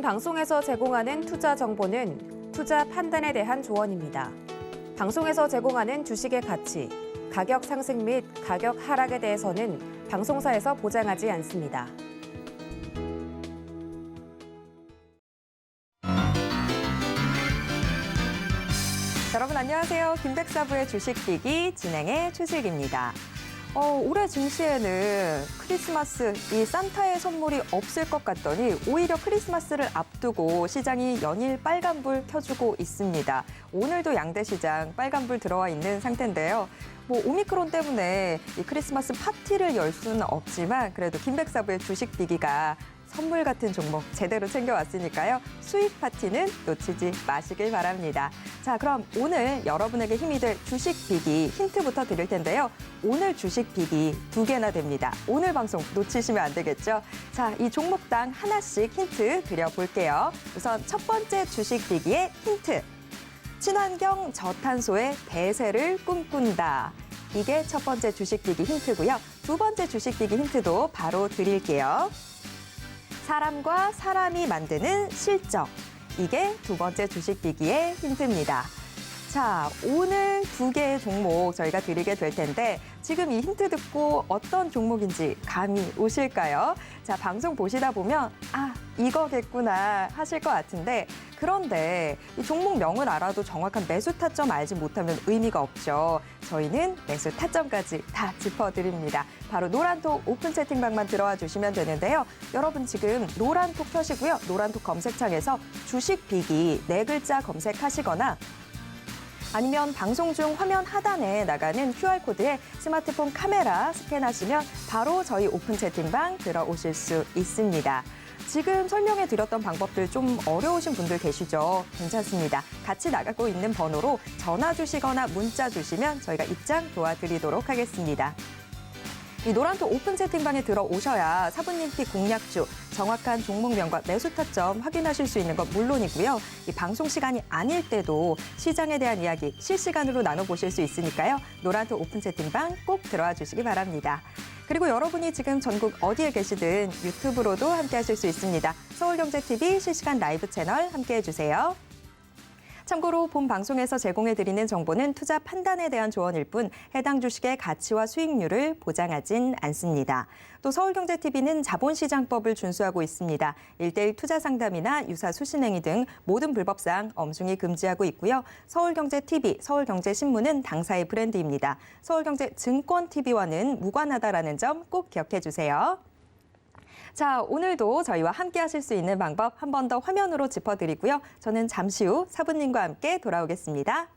방송에서 제공하는 투자 정보는 투자 판단에 대한 조언입니다. 방송에서 제공하는 주식의 가치, 가격 상승 및 가격 하락에 대해서는 방송사에서 보장하지 않습니다. 여러분 안녕하세요. 김백사부의 주식비기 진행의 최슬기입니다. 올해 증시에는 크리스마스, 이 산타의 선물이 없을 것 같더니 오히려 크리스마스를 앞두고 시장이 연일 빨간불 켜주고 있습니다. 오늘도 양대 시장 빨간불 들어와 있는 상태인데요. 오미크론 때문에 이 크리스마스 파티를 열 수는 없지만 그래도 김백사부의 주식비기가 선물 같은 종목 제대로 챙겨왔으니까요. 수익 파티는 놓치지 마시길 바랍니다. 자, 그럼 오늘 여러분에게 힘이 될 주식 비기 힌트부터 드릴 텐데요. 오늘 주식 비기 2개나 됩니다. 오늘 방송 놓치시면 안 되겠죠? 자, 이 종목당 하나씩 힌트 드려볼게요. 우선 첫 번째 주식 비기의 힌트. 친환경 저탄소의 대세를 꿈꾼다. 이게 첫 번째 주식 비기 힌트고요. 두 번째 주식 비기 힌트도 바로 드릴게요. 사람과 사람이 만드는 실적. 이게 두 번째 주식 비기의 힌트입니다. 자, 오늘 2개의 종목 저희가 드리게 될 텐데 지금 이 힌트 듣고 어떤 종목인지 감이 오실까요? 자, 방송 보시다 보면 이거겠구나 하실 것 같은데 그런데 이 종목명을 알아도 정확한 매수 타점 알지 못하면 의미가 없죠. 저희는 매수 타점까지 다 짚어드립니다. 바로 노란톡 오픈 채팅방만 들어와 주시면 되는데요. 여러분 지금 노란톡 켜시고요. 노란톡 검색창에서 주식 비기 4글자 검색하시거나 아니면 방송 중 화면 하단에 나가는 QR코드에 스마트폰 카메라 스캔하시면 바로 저희 오픈 채팅방 들어오실 수 있습니다. 지금 설명해 드렸던 방법들 좀 어려우신 분들 계시죠? 괜찮습니다. 같이 나가고 있는 번호로 전화 주시거나 문자 주시면 저희가 입장 도와드리도록 하겠습니다. 이 노란톡 오픈 채팅방에 들어오셔야 사부님께 공략주, 정확한 종목명과 매수 타점 확인하실 수 있는 건 물론이고요. 이 방송 시간이 아닐 때도 시장에 대한 이야기 실시간으로 나눠보실 수 있으니까요. 노란톡 오픈 채팅방 꼭 들어와 주시기 바랍니다. 그리고 여러분이 지금 전국 어디에 계시든 유튜브로도 함께하실 수 있습니다. 서울경제TV 실시간 라이브 채널 함께해 주세요. 참고로 본 방송에서 제공해드리는 정보는 투자 판단에 대한 조언일 뿐 해당 주식의 가치와 수익률을 보장하진 않습니다. 또 서울경제TV는 자본시장법을 준수하고 있습니다. 1:1 투자 상담이나 유사 수신행위 등 모든 불법사항 엄중히 금지하고 있고요. 서울경제TV, 서울경제신문은 당사의 브랜드입니다. 서울경제증권TV와는 무관하다라는 점 꼭 기억해 주세요. 자, 오늘도 저희와 함께 하실 수 있는 방법 한 번 더 화면으로 짚어드리고요. 저는 잠시 후 사부님과 함께 돌아오겠습니다.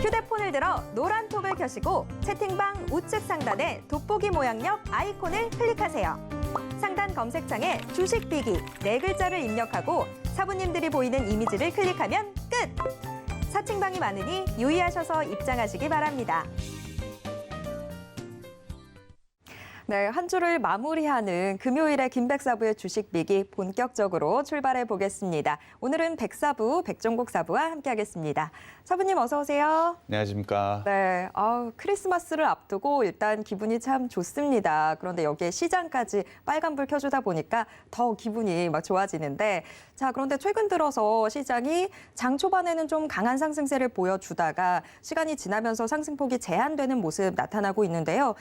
휴대폰을 들어 노란톡을 켜시고 채팅방 우측 상단에 돋보기 모양력 아이콘을 클릭하세요. 상단 검색창에 주식 비기 4글자를 입력하고 사부님들이 보이는 이미지를 클릭하면 끝! 사칭방이 많으니 유의하셔서 입장하시기 바랍니다. 네, 한 주를 마무리하는 금요일에 김백사부의 주식비기 본격적으로 출발해 보겠습니다. 오늘은 백사부, 백종국 사부와 함께하겠습니다. 사부님 어서 오세요. 안녕하십니까. 네, 크리스마스를 앞두고 일단 기분이 참 좋습니다. 그런데 여기에 시장까지 빨간불 켜주다 보니까 더 기분이 막 좋아지는데 자, 그런데 최근 들어서 시장이 장 초반에는 좀 강한 상승세를 보여주다가 시간이 지나면서 상승폭이 제한되는 모습 나타나고 있는데요.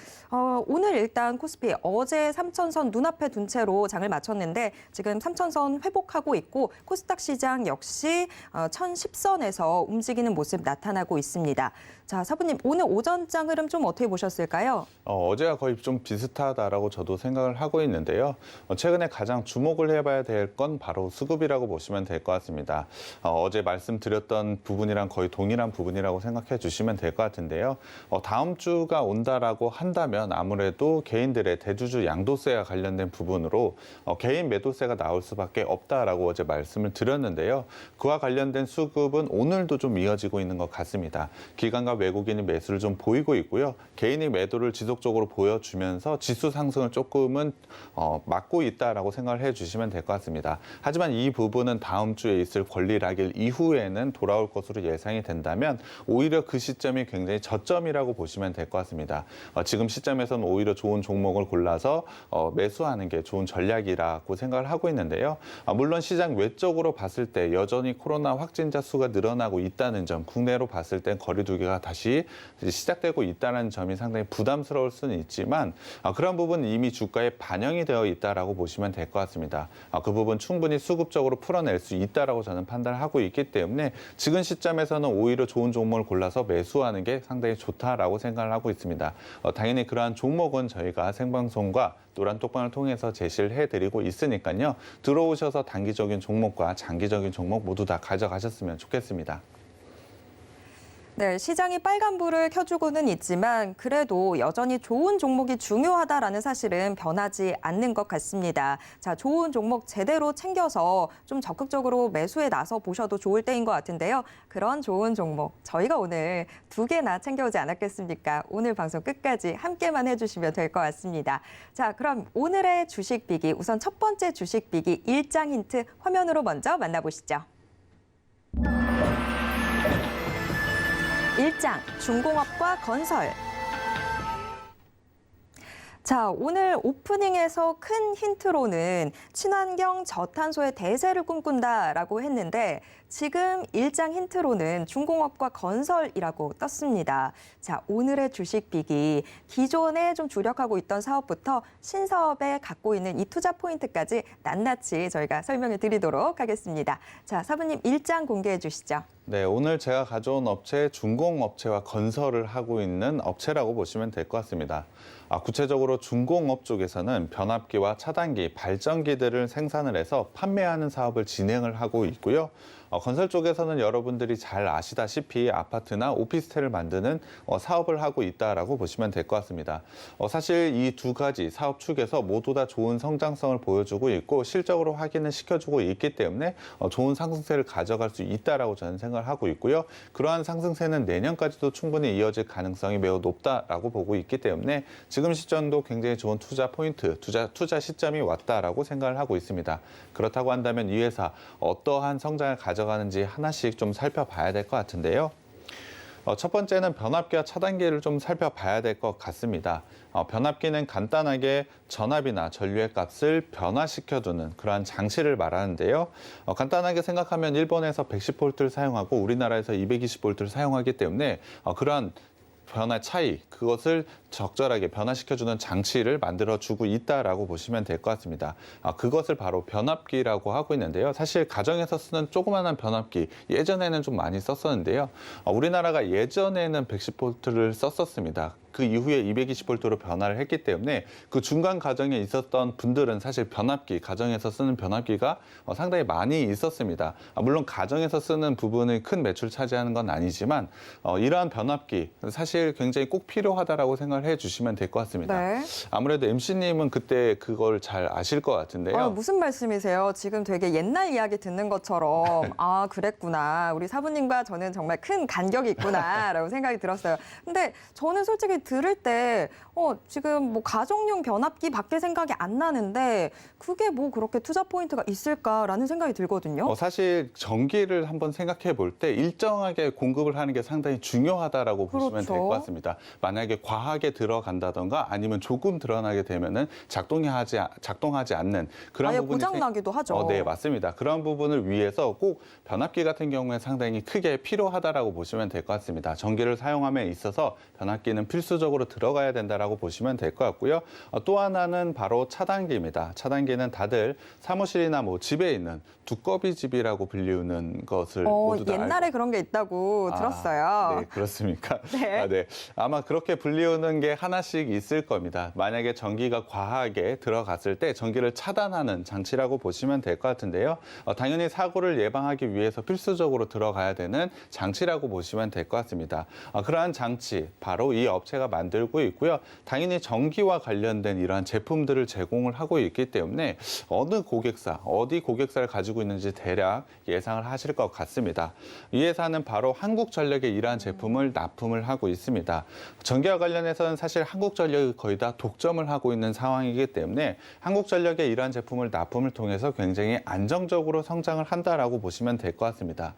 오늘 일단 코스피 어제 3천선 눈앞에 둔 채로 장을 마쳤는데 지금 3천선 회복하고 있고 코스닥 시장 역시 1010선에서 움직이는 모습 나타나고 있습니다. 자, 사부님 오늘 오전장 흐름 좀 어떻게 보셨을까요? 어제와 거의 좀 비슷하다라고 저도 생각을 하고 있는데요. 최근에 가장 주목을 해봐야 될 건 바로 수급이라고 보시면 될 것 같습니다. 어제 말씀드렸던 부분이랑 거의 동일한 부분이라고 생각해 주시면 될 것 같은데요. 다음 주가 온다라고 한다면 아무래도 개인 개인들의 대주주 양도세와 관련된 부분으로 개인 매도세가 나올 수밖에 없다라고 어제 말씀을 드렸는데요. 그와 관련된 수급은 오늘도 좀 이어지고 있는 것 같습니다. 기관과 외국인이 매수를 좀 보이고 있고요. 개인이 매도를 지속적으로 보여주면서 지수 상승을 조금은 막고 있다라고 생각을 해주시면 될 것 같습니다. 하지만 이 부분은 다음 주에 있을 권리락일 이후에는 돌아올 것으로 예상이 된다면 오히려 그 시점이 굉장히 저점이라고 보시면 될 것 같습니다. 지금 시점에서는 오히려 좋은 종목을 골라서 매수하는 게 좋은 전략이라고 생각을 하고 있는데요. 물론 시장 외적으로 봤을 때 여전히 코로나 확진자 수가 늘어나고 있다는 점, 국내로 봤을 땐 거리두기가 다시 시작되고 있다는 점이 상당히 부담스러울 수는 있지만 그런 부분은 이미 주가에 반영이 되어 있다라고 보시면 될 것 같습니다. 그 부분 충분히 수급적으로 풀어낼 수 있다라고 저는 판단을 하고 있기 때문에 지금 시점에서는 오히려 좋은 종목을 골라서 매수하는 게 상당히 좋다라고 생각을 하고 있습니다. 당연히 그러한 종목은 저희가 생방송과 노란 톡방을 통해서 제시를 해드리고 있으니까요. 들어오셔서 단기적인 종목과 장기적인 종목 모두 다 가져가셨으면 좋겠습니다. 네, 시장이 빨간불을 켜주고는 있지만 그래도 여전히 좋은 종목이 중요하다라는 사실은 변하지 않는 것 같습니다. 자, 좋은 종목 제대로 챙겨서 좀 적극적으로 매수에 나서 보셔도 좋을 때인 것 같은데요. 그런 좋은 종목 저희가 오늘 2개나 챙겨오지 않았겠습니까? 오늘 방송 끝까지 함께만 해주시면 될 것 같습니다. 자, 그럼 오늘의 주식 비기 우선 첫 번째 주식 비기 일장 힌트 화면으로 먼저 만나보시죠. 1장, 중공업과 건설. 자, 오늘 오프닝에서 큰 힌트로는 친환경 저탄소의 대세를 꿈꾼다라고 했는데 지금 1장 힌트로는 중공업과 건설이라고 떴습니다. 자, 오늘의 주식 비기 기존에 좀 주력하고 있던 사업부터 신사업에 갖고 있는 이 투자 포인트까지 낱낱이 저희가 설명해 드리도록 하겠습니다. 자, 사부님 1장 공개해 주시죠. 네, 오늘 제가 가져온 업체 중공업체와 건설을 하고 있는 업체라고 보시면 될 것 같습니다. 구체적으로 중공업 쪽에서는 변압기와 차단기, 발전기들을 생산을 해서 판매하는 사업을 진행을 하고 있고요. 건설 쪽에서는 여러분들이 잘 아시다시피 아파트나 오피스텔을 만드는 사업을 하고 있다라고 보시면 될 것 같습니다. 사실 이 두 가지 사업 축에서 모두 다 좋은 성장성을 보여주고 있고 실적으로 확인을 시켜주고 있기 때문에 좋은 상승세를 가져갈 수 있다라고 저는 생각을 하고 있고요. 그러한 상승세는 내년까지도 충분히 이어질 가능성이 매우 높다라고 보고 있기 때문에 지금 시점도 굉장히 좋은 투자 포인트, 투자 시점이 왔다라고 생각을 하고 있습니다. 그렇다고 한다면 이 회사 어떠한 성장을 가져가는지 하나씩 좀 살펴봐야 될 것 같은데요. 첫 번째는 변압기와 차단기를 좀 살펴봐야 될 것 같습니다. 변압기는 간단하게 전압이나 전류의 값을 변화시켜주는 그러한 장치를 말하는데요. 간단하게 생각하면 일본에서 110V를 사용하고 우리나라에서 220V를 사용하기 때문에 그러한 변화 차이, 그것을 적절하게 변화시켜주는 장치를 만들어주고 있다라고 보시면 될 것 같습니다. 그것을 바로 변압기라고 하고 있는데요. 사실 가정에서 쓰는 조그마한 변압기, 예전에는 좀 많이 썼었는데요. 우리나라가 예전에는 110V를 썼었습니다. 그 이후에 220V로 변화를 했기 때문에 그 중간 과정에 있었던 분들은 사실 변압기, 가정에서 쓰는 변압기가 상당히 많이 있었습니다. 물론 가정에서 쓰는 부분이 큰 매출 차지하는 건 아니지만 이러한 변압기 사실 굉장히 꼭 필요하다라고 생각을 해주시면 될 것 같습니다. 네. 아무래도 MC님은 그때 그걸 잘 아실 것 같은데요. 무슨 말씀이세요? 지금 되게 옛날 이야기 듣는 것처럼 아, 그랬구나. 우리 사부님과 저는 정말 큰 간격이 있구나라고 생각이 들었어요. 근데 저는 솔직히 들을 때 지금 뭐 가정용 변압기밖에 생각이 안 나는데 그게 뭐 그렇게 투자 포인트가 있을까라는 생각이 들거든요. 사실 전기를 한번 생각해 볼 때 일정하게 공급을 하는 게 상당히 중요하다라고 보시면 그렇죠. 될 것 같습니다. 만약에 과하게 들어간다던가 아니면 조금 드러나게 되면은 작동하지 않는 그런 아예 부분이 고장나기도 하죠. 네, 맞습니다. 그런 부분을 위해서 꼭 변압기 같은 경우에 상당히 크게 필요하다라고 보시면 될 것 같습니다. 전기를 사용함에 있어서 변압기는 필수적으로 들어가야 된다라고 보시면 될 것 같고요. 또 하나는 바로 차단기입니다. 차단기는 다들 사무실이나 뭐 집에 있는 두꺼비 집이라고 불리우는 것을 모두 다 옛날에 그런 게 있다고 들었어요. 네, 그렇습니까? 네. 네. 아마 그렇게 불리우는 게 하나씩 있을 겁니다. 만약에 전기가 과하게 들어갔을 때 전기를 차단하는 장치라고 보시면 될 것 같은데요. 당연히 사고를 예방하기 위해서 필수적으로 들어가야 되는 장치라고 보시면 될 것 같습니다. 그러한 장치, 바로 이 업체가 업체가 만들고 있고요. 당연히 전기와 관련된 이러한 제품들을 제공을 하고 있기 때문에 어느 고객사, 어디 고객사를 가지고 있는지 대략 예상을 하실 것 같습니다. 이 회사는 바로 한국전력에 이러한 제품을 납품을 하고 있습니다. 전기와 관련해서는 사실 한국전력이 거의 다 독점을 하고 있는 상황이기 때문에 한국전력에 이러한 제품을 납품을 통해서 굉장히 안정적으로 성장을 한다라고 보시면 될 것 같습니다.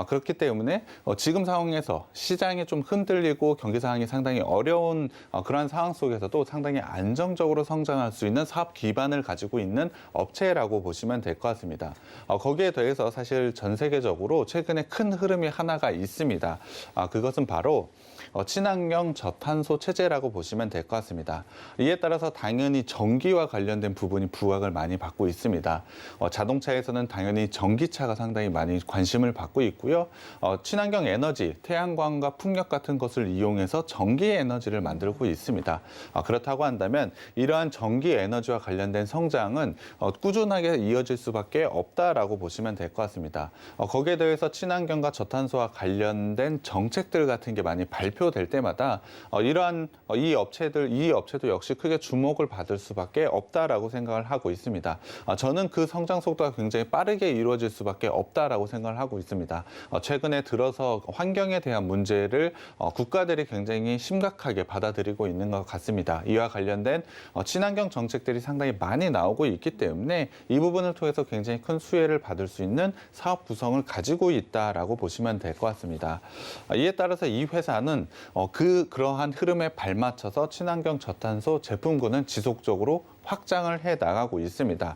그렇기 때문에 지금 상황에서 시장이 좀 흔들리고 경기 상황이 상당히 어려운 그러한 상황 속에서도 상당히 안정적으로 성장할 수 있는 사업 기반을 가지고 있는 업체라고 보시면 될 것 같습니다. 거기에 더해서 사실 전 세계적으로 최근에 큰 흐름이 하나가 있습니다. 그것은 바로 친환경 저탄소 체제라고 보시면 될 것 같습니다. 이에 따라서 당연히 전기와 관련된 부분이 부각을 많이 받고 있습니다. 자동차에서는 당연히 전기차가 상당히 많이 관심을 받고 있고요. 친환경 에너지, 태양광과 풍력 같은 것을 이용해서 전기 에너지를 만들고 있습니다. 그렇다고 한다면 이러한 전기 에너지와 관련된 성장은 꾸준하게 이어질 수밖에 없다라고 보시면 될 것 같습니다. 거기에 더해서 친환경과 저탄소와 관련된 정책들 같은 게 많이 발표될 때마다 이러한 이 업체도 역시 크게 주목을 받을 수밖에 없다라고 생각을 하고 있습니다. 저는 그 성장 속도가 굉장히 빠르게 이루어질 수밖에 없다라고 생각을 하고 있습니다. 최근에 들어서 환경에 대한 문제를 국가들이 굉장히 심각하게 받아들이고 있는 것 같습니다. 이와 관련된 친환경 정책들이 상당히 많이 나오고 있기 때문에 이 부분을 통해서 굉장히 큰 수혜를 받을 수 있는 사업 구성을 가지고 있다라고 보시면 될 것 같습니다. 이에 따라서 이 회사는 그러한 흐름에 발맞춰서 친환경 저탄소 제품군은 지속적으로 확장을 해 나가고 있습니다.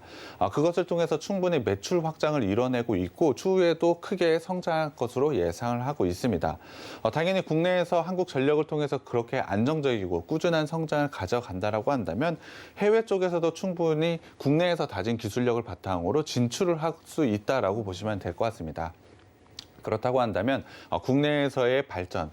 그것을 통해서 충분히 매출 확장을 이뤄내고 있고 추후에도 크게 성장할 것으로 예상을 하고 있습니다. 당연히 국내에서 한국전력을 통해서 그렇게 안정적이고 꾸준한 성장을 가져간다라고 한다면 해외 쪽에서도 충분히 국내에서 다진 기술력을 바탕으로 진출을 할 수 있다라고 보시면 될 것 같습니다. 그렇다고 한다면 국내에서의 발전,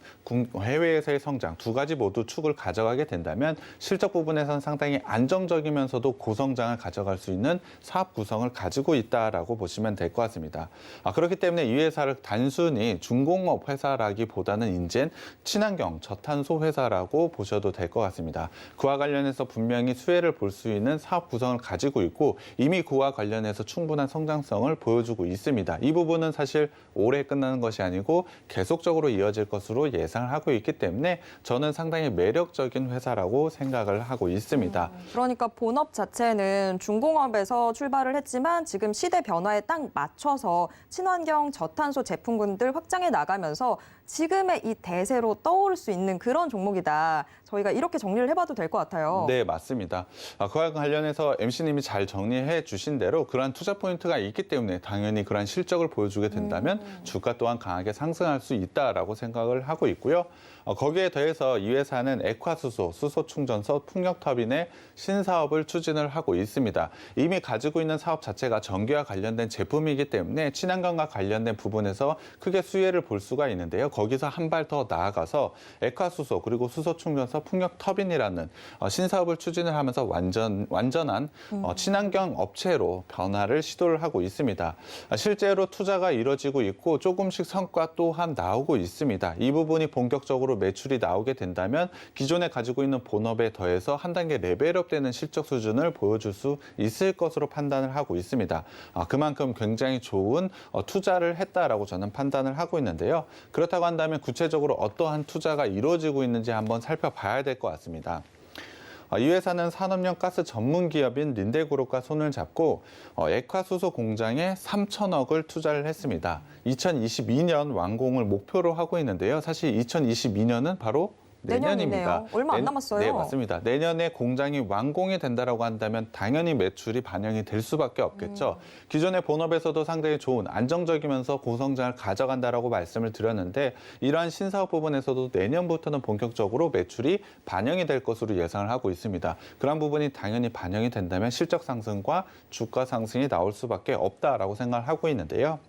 해외에서의 성장 두 가지 모두 축을 가져가게 된다면 실적 부분에서는 상당히 안정적이면서도 고성장을 가져갈 수 있는 사업 구성을 가지고 있다라고 보시면 될 것 같습니다. 그렇기 때문에 이 회사를 단순히 중공업 회사라기보다는 이젠 친환경 저탄소 회사라고 보셔도 될 것 같습니다. 그와 관련해서 분명히 수혜를 볼 수 있는 사업 구성을 가지고 있고 이미 그와 관련해서 충분한 성장성을 보여주고 있습니다. 이 부분은 사실 올해 끝나는 것이 아니고 계속적으로 이어질 것으로 예상을 하고 있기 때문에 저는 상당히 매력적인 회사라고 생각을 하고 있습니다. 그러니까 본업 자체는 중공업에서 출발을 했지만 지금 시대 변화에 딱 맞춰서 친환경 저탄소 제품군들 확장해 나가면서 지금의 이 대세로 떠오를 수 있는 그런 종목이다. 저희가 이렇게 정리를 해봐도 될 것 같아요. 네, 맞습니다. 그와 관련해서 MC님이 잘 정리해 주신 대로 그러한 투자 포인트가 있기 때문에 당연히 그러한 실적을 보여주게 된다면 주가 또한 강하게 상승할 수 있다라고 생각을 하고 있고요. 거기에 더해서 이 회사는 액화수소, 수소충전소, 풍력터빈의 신사업을 추진을 하고 있습니다. 이미 가지고 있는 사업 자체가 전기와 관련된 제품이기 때문에 친환경과 관련된 부분에서 크게 수혜를 볼 수가 있는데요. 거기서 한 발 더 나아가서 액화수소 그리고 수소충전소, 풍력터빈이라는 신사업을 추진을 하면서 완전한 친환경 업체로 변화를 시도를 하고 있습니다. 실제로 투자가 이뤄지고 있고 조금씩 성과 또한 나오고 있습니다. 이 부분이 본격적으로 매출이 나오게 된다면 기존에 가지고 있는 본업에 더해서 한 단계 레벨업되는 실적 수준을 보여줄 수 있을 것으로 판단을 하고 있습니다. 그만큼 굉장히 좋은 투자를 했다라고 저는 판단을 하고 있는데요. 그렇다고 한다면 구체적으로 어떠한 투자가 이루어지고 있는지 한번 살펴봐야 될 것 같습니다. 이 회사는 산업용 가스 전문 기업인 린데그룹과 손을 잡고 액화수소 공장에 3천억을 투자를 했습니다. 2022년 완공을 목표로 하고 있는데요. 사실 2022년은 바로 내년입니다. 내년이네요. 얼마 안 남았어요. 네, 맞습니다. 내년에 공장이 완공이 된다라고 한다면 당연히 매출이 반영이 될 수밖에 없겠죠. 기존의 본업에서도 상당히 좋은 안정적이면서 고성장을 가져간다라고 말씀을 드렸는데 이러한 신사업 부분에서도 내년부터는 본격적으로 매출이 반영이 될 것으로 예상을 하고 있습니다. 그런 부분이 당연히 반영이 된다면 실적 상승과 주가 상승이 나올 수밖에 없다라고 생각을 하고 있는데요.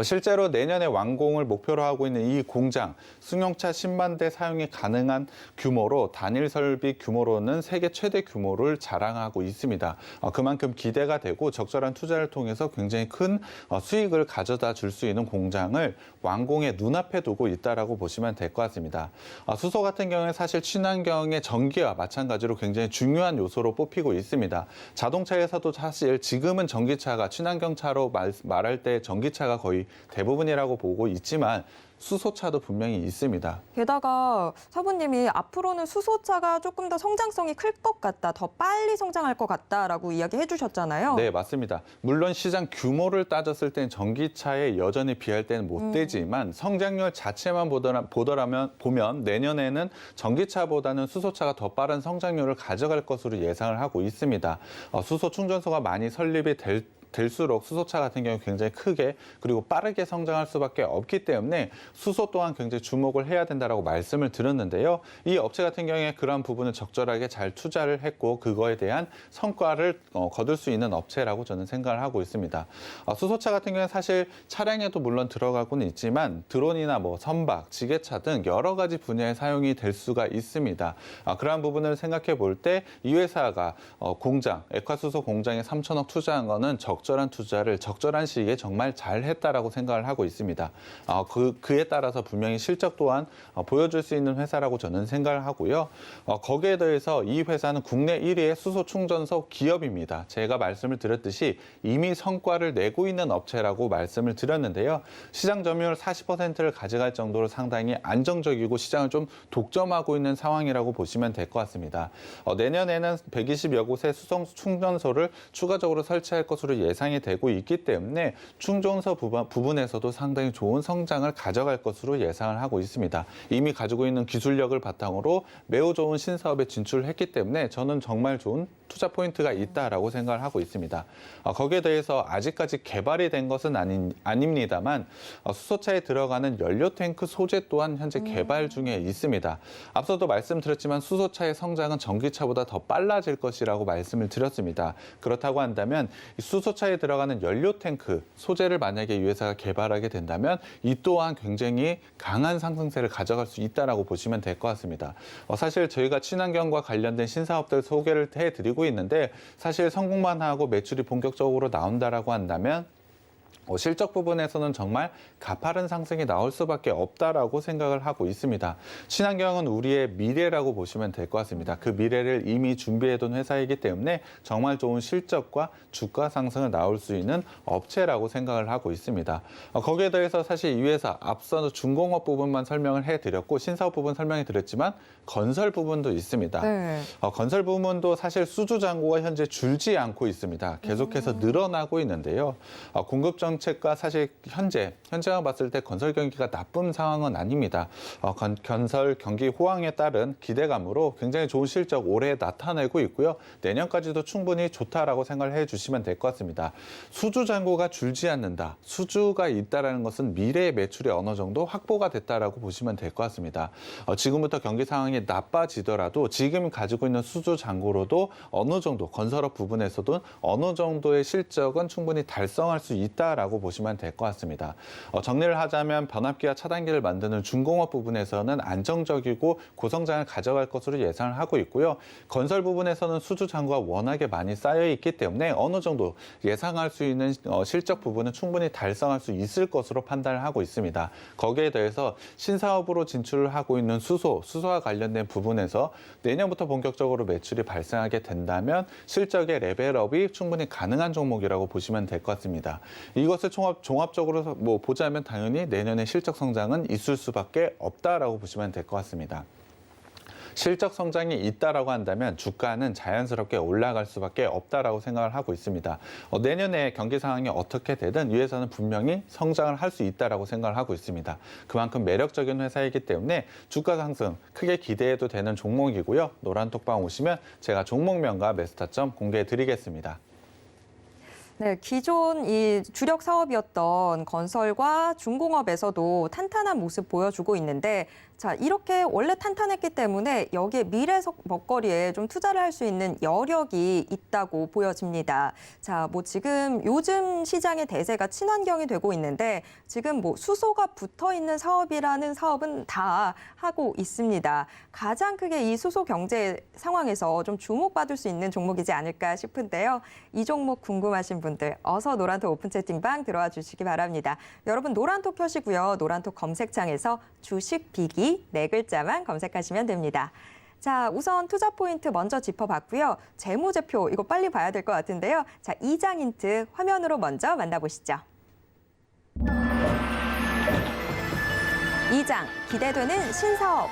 실제로 내년에 완공을 목표로 하고 있는 이 공장, 승용차 10만 대 사용이 가능한 규모로 단일 설비 규모로는 세계 최대 규모를 자랑하고 있습니다. 그만큼 기대가 되고 적절한 투자를 통해서 굉장히 큰 수익을 가져다 줄 수 있는 공장을 완공의 눈앞에 두고 있다라고 보시면 될 것 같습니다. 수소 같은 경우에 사실 친환경의 전기와 마찬가지로 굉장히 중요한 요소로 뽑히고 있습니다. 자동차에서도 사실 지금은 전기차가 친환경차로 말할 때 전기차가 거의 대부분이라고 보고 있지만 수소차도 분명히 있습니다. 게다가 사부님이 앞으로는 수소차가 조금 더 성장성이 클 것 같다, 더 빨리 성장할 것 같다라고 이야기해 주셨잖아요. 네, 맞습니다. 물론 시장 규모를 따졌을 땐 전기차에 여전히 비할 때는 못 되지만 성장률 자체만 보면 내년에는 전기차보다는 수소차가 더 빠른 성장률을 가져갈 것으로 예상을 하고 있습니다. 수소 충전소가 많이 설립이 될수록 수소차 같은 경우 굉장히 크게 그리고 빠르게 성장할 수밖에 없기 때문에 수소 또한 굉장히 주목을 해야 된다라고 말씀을 드렸는데요. 이 업체 같은 경우에 그런 부분을 적절하게 잘 투자를 했고 그거에 대한 성과를 거둘 수 있는 업체라고 저는 생각을 하고 있습니다. 수소차 같은 경우에 사실 차량에도 물론 들어가고는 있지만 드론이나 선박, 지게차 등 여러 가지 분야에 사용이 될 수가 있습니다. 그러한 부분을 생각해 볼 때 이 회사가 공장, 액화수소 공장에 3천억 투자한 거는 적절한 투자를 적절한 시기에 정말 잘 했다라고 생각을 하고 있습니다. 그에 따라서 분명히 실적 또한 보여줄 수 있는 회사라고 저는 생각을 하고요. 거기에 더해서 이 회사는 국내 1위의 수소 충전소 기업입니다. 제가 말씀을 드렸듯이 이미 성과를 내고 있는 업체라고 말씀을 드렸는데요. 시장 점유율 40%를 가져갈 정도로 상당히 안정적이고 시장을 좀 독점하고 있는 상황이라고 보시면 될 것 같습니다. 내년에는 120여 곳의 수소 충전소를 추가적으로 설치할 것으로 예상이 되고 있기 때문에 충전소 부분에서도 상당히 좋은 성장을 가져갈 것으로 예상을 하고 있습니다. 이미 가지고 있는 기술력을 바탕으로 매우 좋은 신사업에 진출했기 때문에 저는 정말 좋은 투자 포인트가 있다라고 생각을 하고 있습니다. 거기에 대해서 아직까지 개발이 된 것은 아닙니다만 수소차에 들어가는 연료 탱크 소재 또한 현재 개발 중에 있습니다. 앞서도 말씀드렸지만 수소차의 성장은 전기차보다 더 빨라질 것이라고 말씀을 드렸습니다. 그렇다고 한다면 수소차에 들어가는 연료 탱크 소재를 만약에 이 회사가 개발하게 된다면 이 또한 굉장히 강한 상승세를 가져갈 수 있다라고 보시면 될 것 같습니다. 사실 저희가 친환경과 관련된 신사업들 소개를 해드리고 있는데 사실 성공만 하고 매출이 본격적으로 나온다라고 한다면 실적 부분에서는 정말 가파른 상승이 나올 수밖에 없다라고 생각을 하고 있습니다. 친환경은 우리의 미래라고 보시면 될 것 같습니다. 그 미래를 이미 준비해둔 회사이기 때문에 정말 좋은 실적과 주가 상승을 나올 수 있는 업체라고 생각을 하고 있습니다. 거기에 더해서 사실 이 회사 앞서 중공업 부분만 설명을 해드렸고 신사업 부분 설명해 드렸지만 건설 부분도 있습니다. 네. 건설 부분도 사실 수주 잔고가 현재 줄지 않고 있습니다. 계속해서 늘어나고 있는데요. 공급 정책과 사실 현재만 봤을 때 건설 경기가 나쁜 상황은 아닙니다. 건설 경기 호황에 따른 기대감으로 굉장히 좋은 실적 올해 나타내고 있고요. 내년까지도 충분히 좋다라고 생각을 해주시면 될 것 같습니다. 수주 잔고가 줄지 않는다. 수주가 있다라는 것은 미래의 매출이 어느 정도 확보가 됐다라고 보시면 될 것 같습니다. 지금부터 경기 상황이 나빠지더라도 지금 가지고 있는 수주 잔고로도 어느 정도 건설업 부분에서도 어느 정도의 실적은 충분히 달성할 수 있다라고 보시면 될 것 같습니다. 정리를 하자면 변압기와 차단기를 만드는 중공업 부분에서는 안정적이고 고성장을 가져갈 것으로 예상을 하고 있고요. 건설 부분에서는 수주 잔고가 워낙에 많이 쌓여 있기 때문에 어느 정도 예상할 수 있는 실적 부분은 충분히 달성할 수 있을 것으로 판단을 하고 있습니다. 거기에 대해서 신사업으로 진출을 하고 있는 수소와 관련된 부분에서 내년부터 본격적으로 매출이 발생하게 된다면 실적의 레벨업이 충분히 가능한 종목이라고 보시면 될 것 같습니다. 이것을 종합적으로 보자면 당연히 내년에 실적 성장은 있을 수밖에 없다라고 보시면 될 것 같습니다. 실적 성장이 있다라고 한다면 주가는 자연스럽게 올라갈 수밖에 없다라고 생각을 하고 있습니다. 내년에 경기 상황이 어떻게 되든 이 회사는 분명히 성장을 할 수 있다라고 생각을 하고 있습니다. 그만큼 매력적인 회사이기 때문에 주가 상승 크게 기대해도 되는 종목이고요. 노란톡방 오시면 제가 종목명과 매수타점 공개해 드리겠습니다. 네, 기존 이 주력 사업이었던 건설과 중공업에서도 탄탄한 모습 보여주고 있는데 자, 이렇게 원래 탄탄했기 때문에 여기에 미래 먹거리에 좀 투자를 할 수 있는 여력이 있다고 보여집니다. 자, 뭐 지금 요즘 시장의 대세가 친환경이 되고 있는데 지금 뭐 수소가 붙어 있는 사업이라는 사업은 다 하고 있습니다. 가장 크게 이 수소 경제 상황에서 좀 주목받을 수 있는 종목이지 않을까 싶은데요. 이 종목 궁금하신 분들 어서 노란톡 오픈 채팅방 들어와 주시기 바랍니다. 여러분 노란톡 켜시고요. 노란톡 검색창에서 주식 비기 네 글자만 검색하시면 됩니다. 자, 우선 투자 포인트 먼저 짚어봤고요. 재무제표 이거 빨리 봐야 될 것 같은데요. 자, 2장 힌트 화면으로 먼저 만나보시죠. 2장 기대되는 신사업.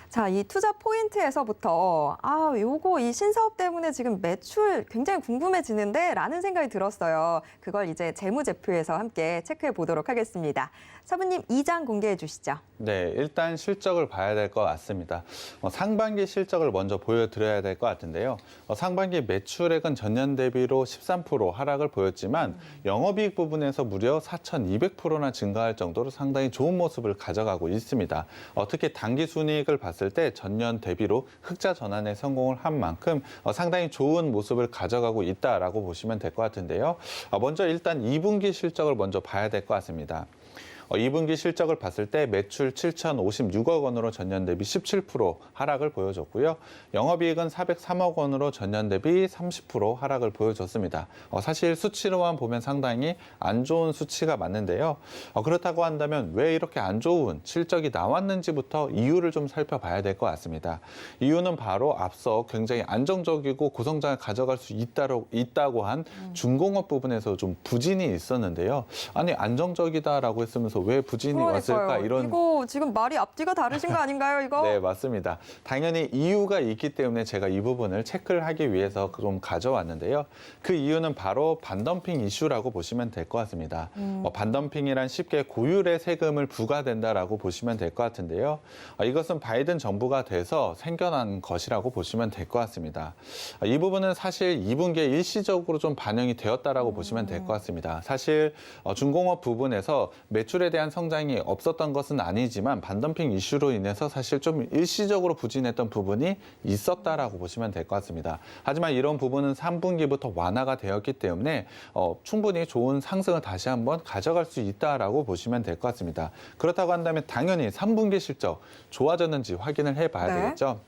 자, 이 투자 포인트에서부터 요거 이 신사업 때문에 지금 매출 굉장히 궁금해지는데 라는 생각이 들었어요. 그걸 이제 재무제표에서 함께 체크해 보도록 하겠습니다. 사부님 2장 공개해 주시죠. 네, 일단 실적을 봐야 될 것 같습니다. 상반기 실적을 먼저 보여드려야 될 것 같은데요. 상반기 매출액은 전년 대비로 13% 하락을 보였지만 영업이익 부분에서 무려 4,200%나 증가할 정도로 상당히 좋은 모습을 가져가고 있습니다. 특히 당기순이익을 봤을 때 전년 대비로 흑자 전환에 성공을 한 만큼 상당히 좋은 모습을 가져가고 있다라고 보시면 될 것 같은데요. 먼저 일단 2분기 실적을 먼저 봐야 될 것 같습니다. 2분기 실적을 봤을 때 매출 7,056억 원으로 전년 대비 17% 하락을 보여줬고요. 영업이익은 403억 원으로 전년 대비 30% 하락을 보여줬습니다. 사실 수치로만 보면 상당히 안 좋은 수치가 맞는데요. 그렇다고 한다면 왜 이렇게 안 좋은 실적이 나왔는지부터 이유를 좀 살펴봐야 될 것 같습니다. 이유는 바로 앞서 굉장히 안정적이고 고성장을 가져갈 수 있다고 한 중공업 부분에서 좀 부진이 있었는데요. 아니 안정적이다라고 했으면서 왜 부진이 왔을까 이런 이거 지금 말이 앞뒤가 다르신 거 아닌가요, 이거? 네, 맞습니다. 당연히 이유가 있기 때문에 제가 이 부분을 체크를 하기 위해서 좀 가져왔는데요. 그 이유는 바로 반덤핑 이슈라고 보시면 될 것 같습니다. 반덤핑이란 쉽게 고율의 세금을 부과된다라고 보시면 될 것 같은데요. 이것은 바이든 정부가 돼서 생겨난 것이라고 보시면 될 것 같습니다. 이 부분은 사실 2분기에 일시적으로 좀 반영이 되었다라고 보시면 될 것 같습니다. 사실 중공업 부분에서 매출에 대한 성장이 없었던 것은 아니지만 반덤핑 이슈로 인해서 사실 좀 일시적으로 부진했던 부분이 있었다라고 보시면 될 것 같습니다. 하지만 이런 부분은 3분기부터 완화가 되었기 때문에 충분히 좋은 상승을 다시 한번 가져갈 수 있다라고 보시면 될 것 같습니다. 그렇다고 한다면 당연히 3분기 실적 좋아졌는지 확인을 해봐야 되겠죠.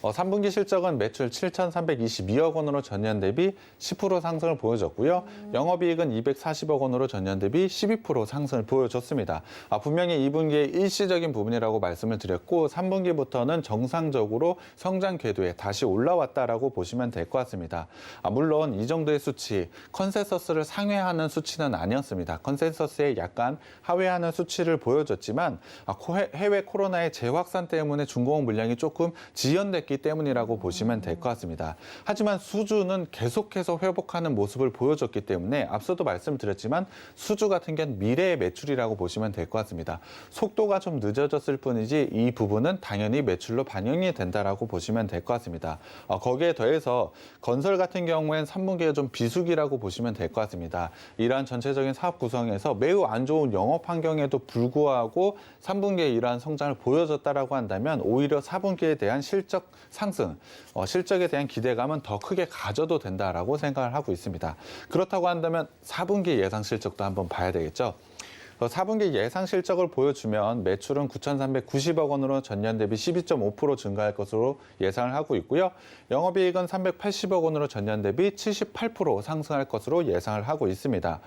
3분기 실적은 매출 7,322억 원으로 전년 대비 10% 상승을 보여줬고요. 영업이익은 240억 원으로 전년 대비 12% 상승을 보여줬습니다. 분명히 2분기의 일시적인 부분이라고 말씀을 드렸고 3분기부터는 정상적으로 성장 궤도에 다시 올라왔다라고 보시면 될 것 같습니다. 물론 이 정도의 수치, 컨센서스를 상회하는 수치는 아니었습니다. 컨센서스에 약간 하회하는 수치를 보여줬지만 해외 코로나의 재확산 때문에 중공업 물량이 조금 지연됐기 때문이라고 보시면 될 것 같습니다. 하지만 수주는 계속해서 회복하는 모습을 보여줬기 때문에 앞서도 말씀드렸지만 수주 같은 경우는 미래의 매출이라고 보시면 될 것 같습니다. 속도가 좀 늦어졌을 뿐이지 이 부분은 당연히 매출로 반영이 된다라고 보시면 될 것 같습니다. 거기에 더해서 건설 같은 경우에는 3분기에 좀 비수기라고 보시면 될 것 같습니다. 이러한 전체적인 사업 구성에서 매우 안 좋은 영업 환경에도 불구하고 3분기에 이러한 성장을 보여줬다라고 한다면 오히려 4분기에 대한 실적 상승, 실적에 대한 기대감은 더 크게 가져도 된다라고 생각을 하고 있습니다. 그렇다고 한다면 4분기 예상 실적도 한번 봐야 되겠죠. 4분기 예상 실적을 보여주면 매출은 9,390억 원으로 전년 대비 12.5% 증가할 것으로 예상을 하고 있고요. 영업이익은 380억 원으로 전년 대비 78% 상승할 것으로 예상을 하고 있습니다.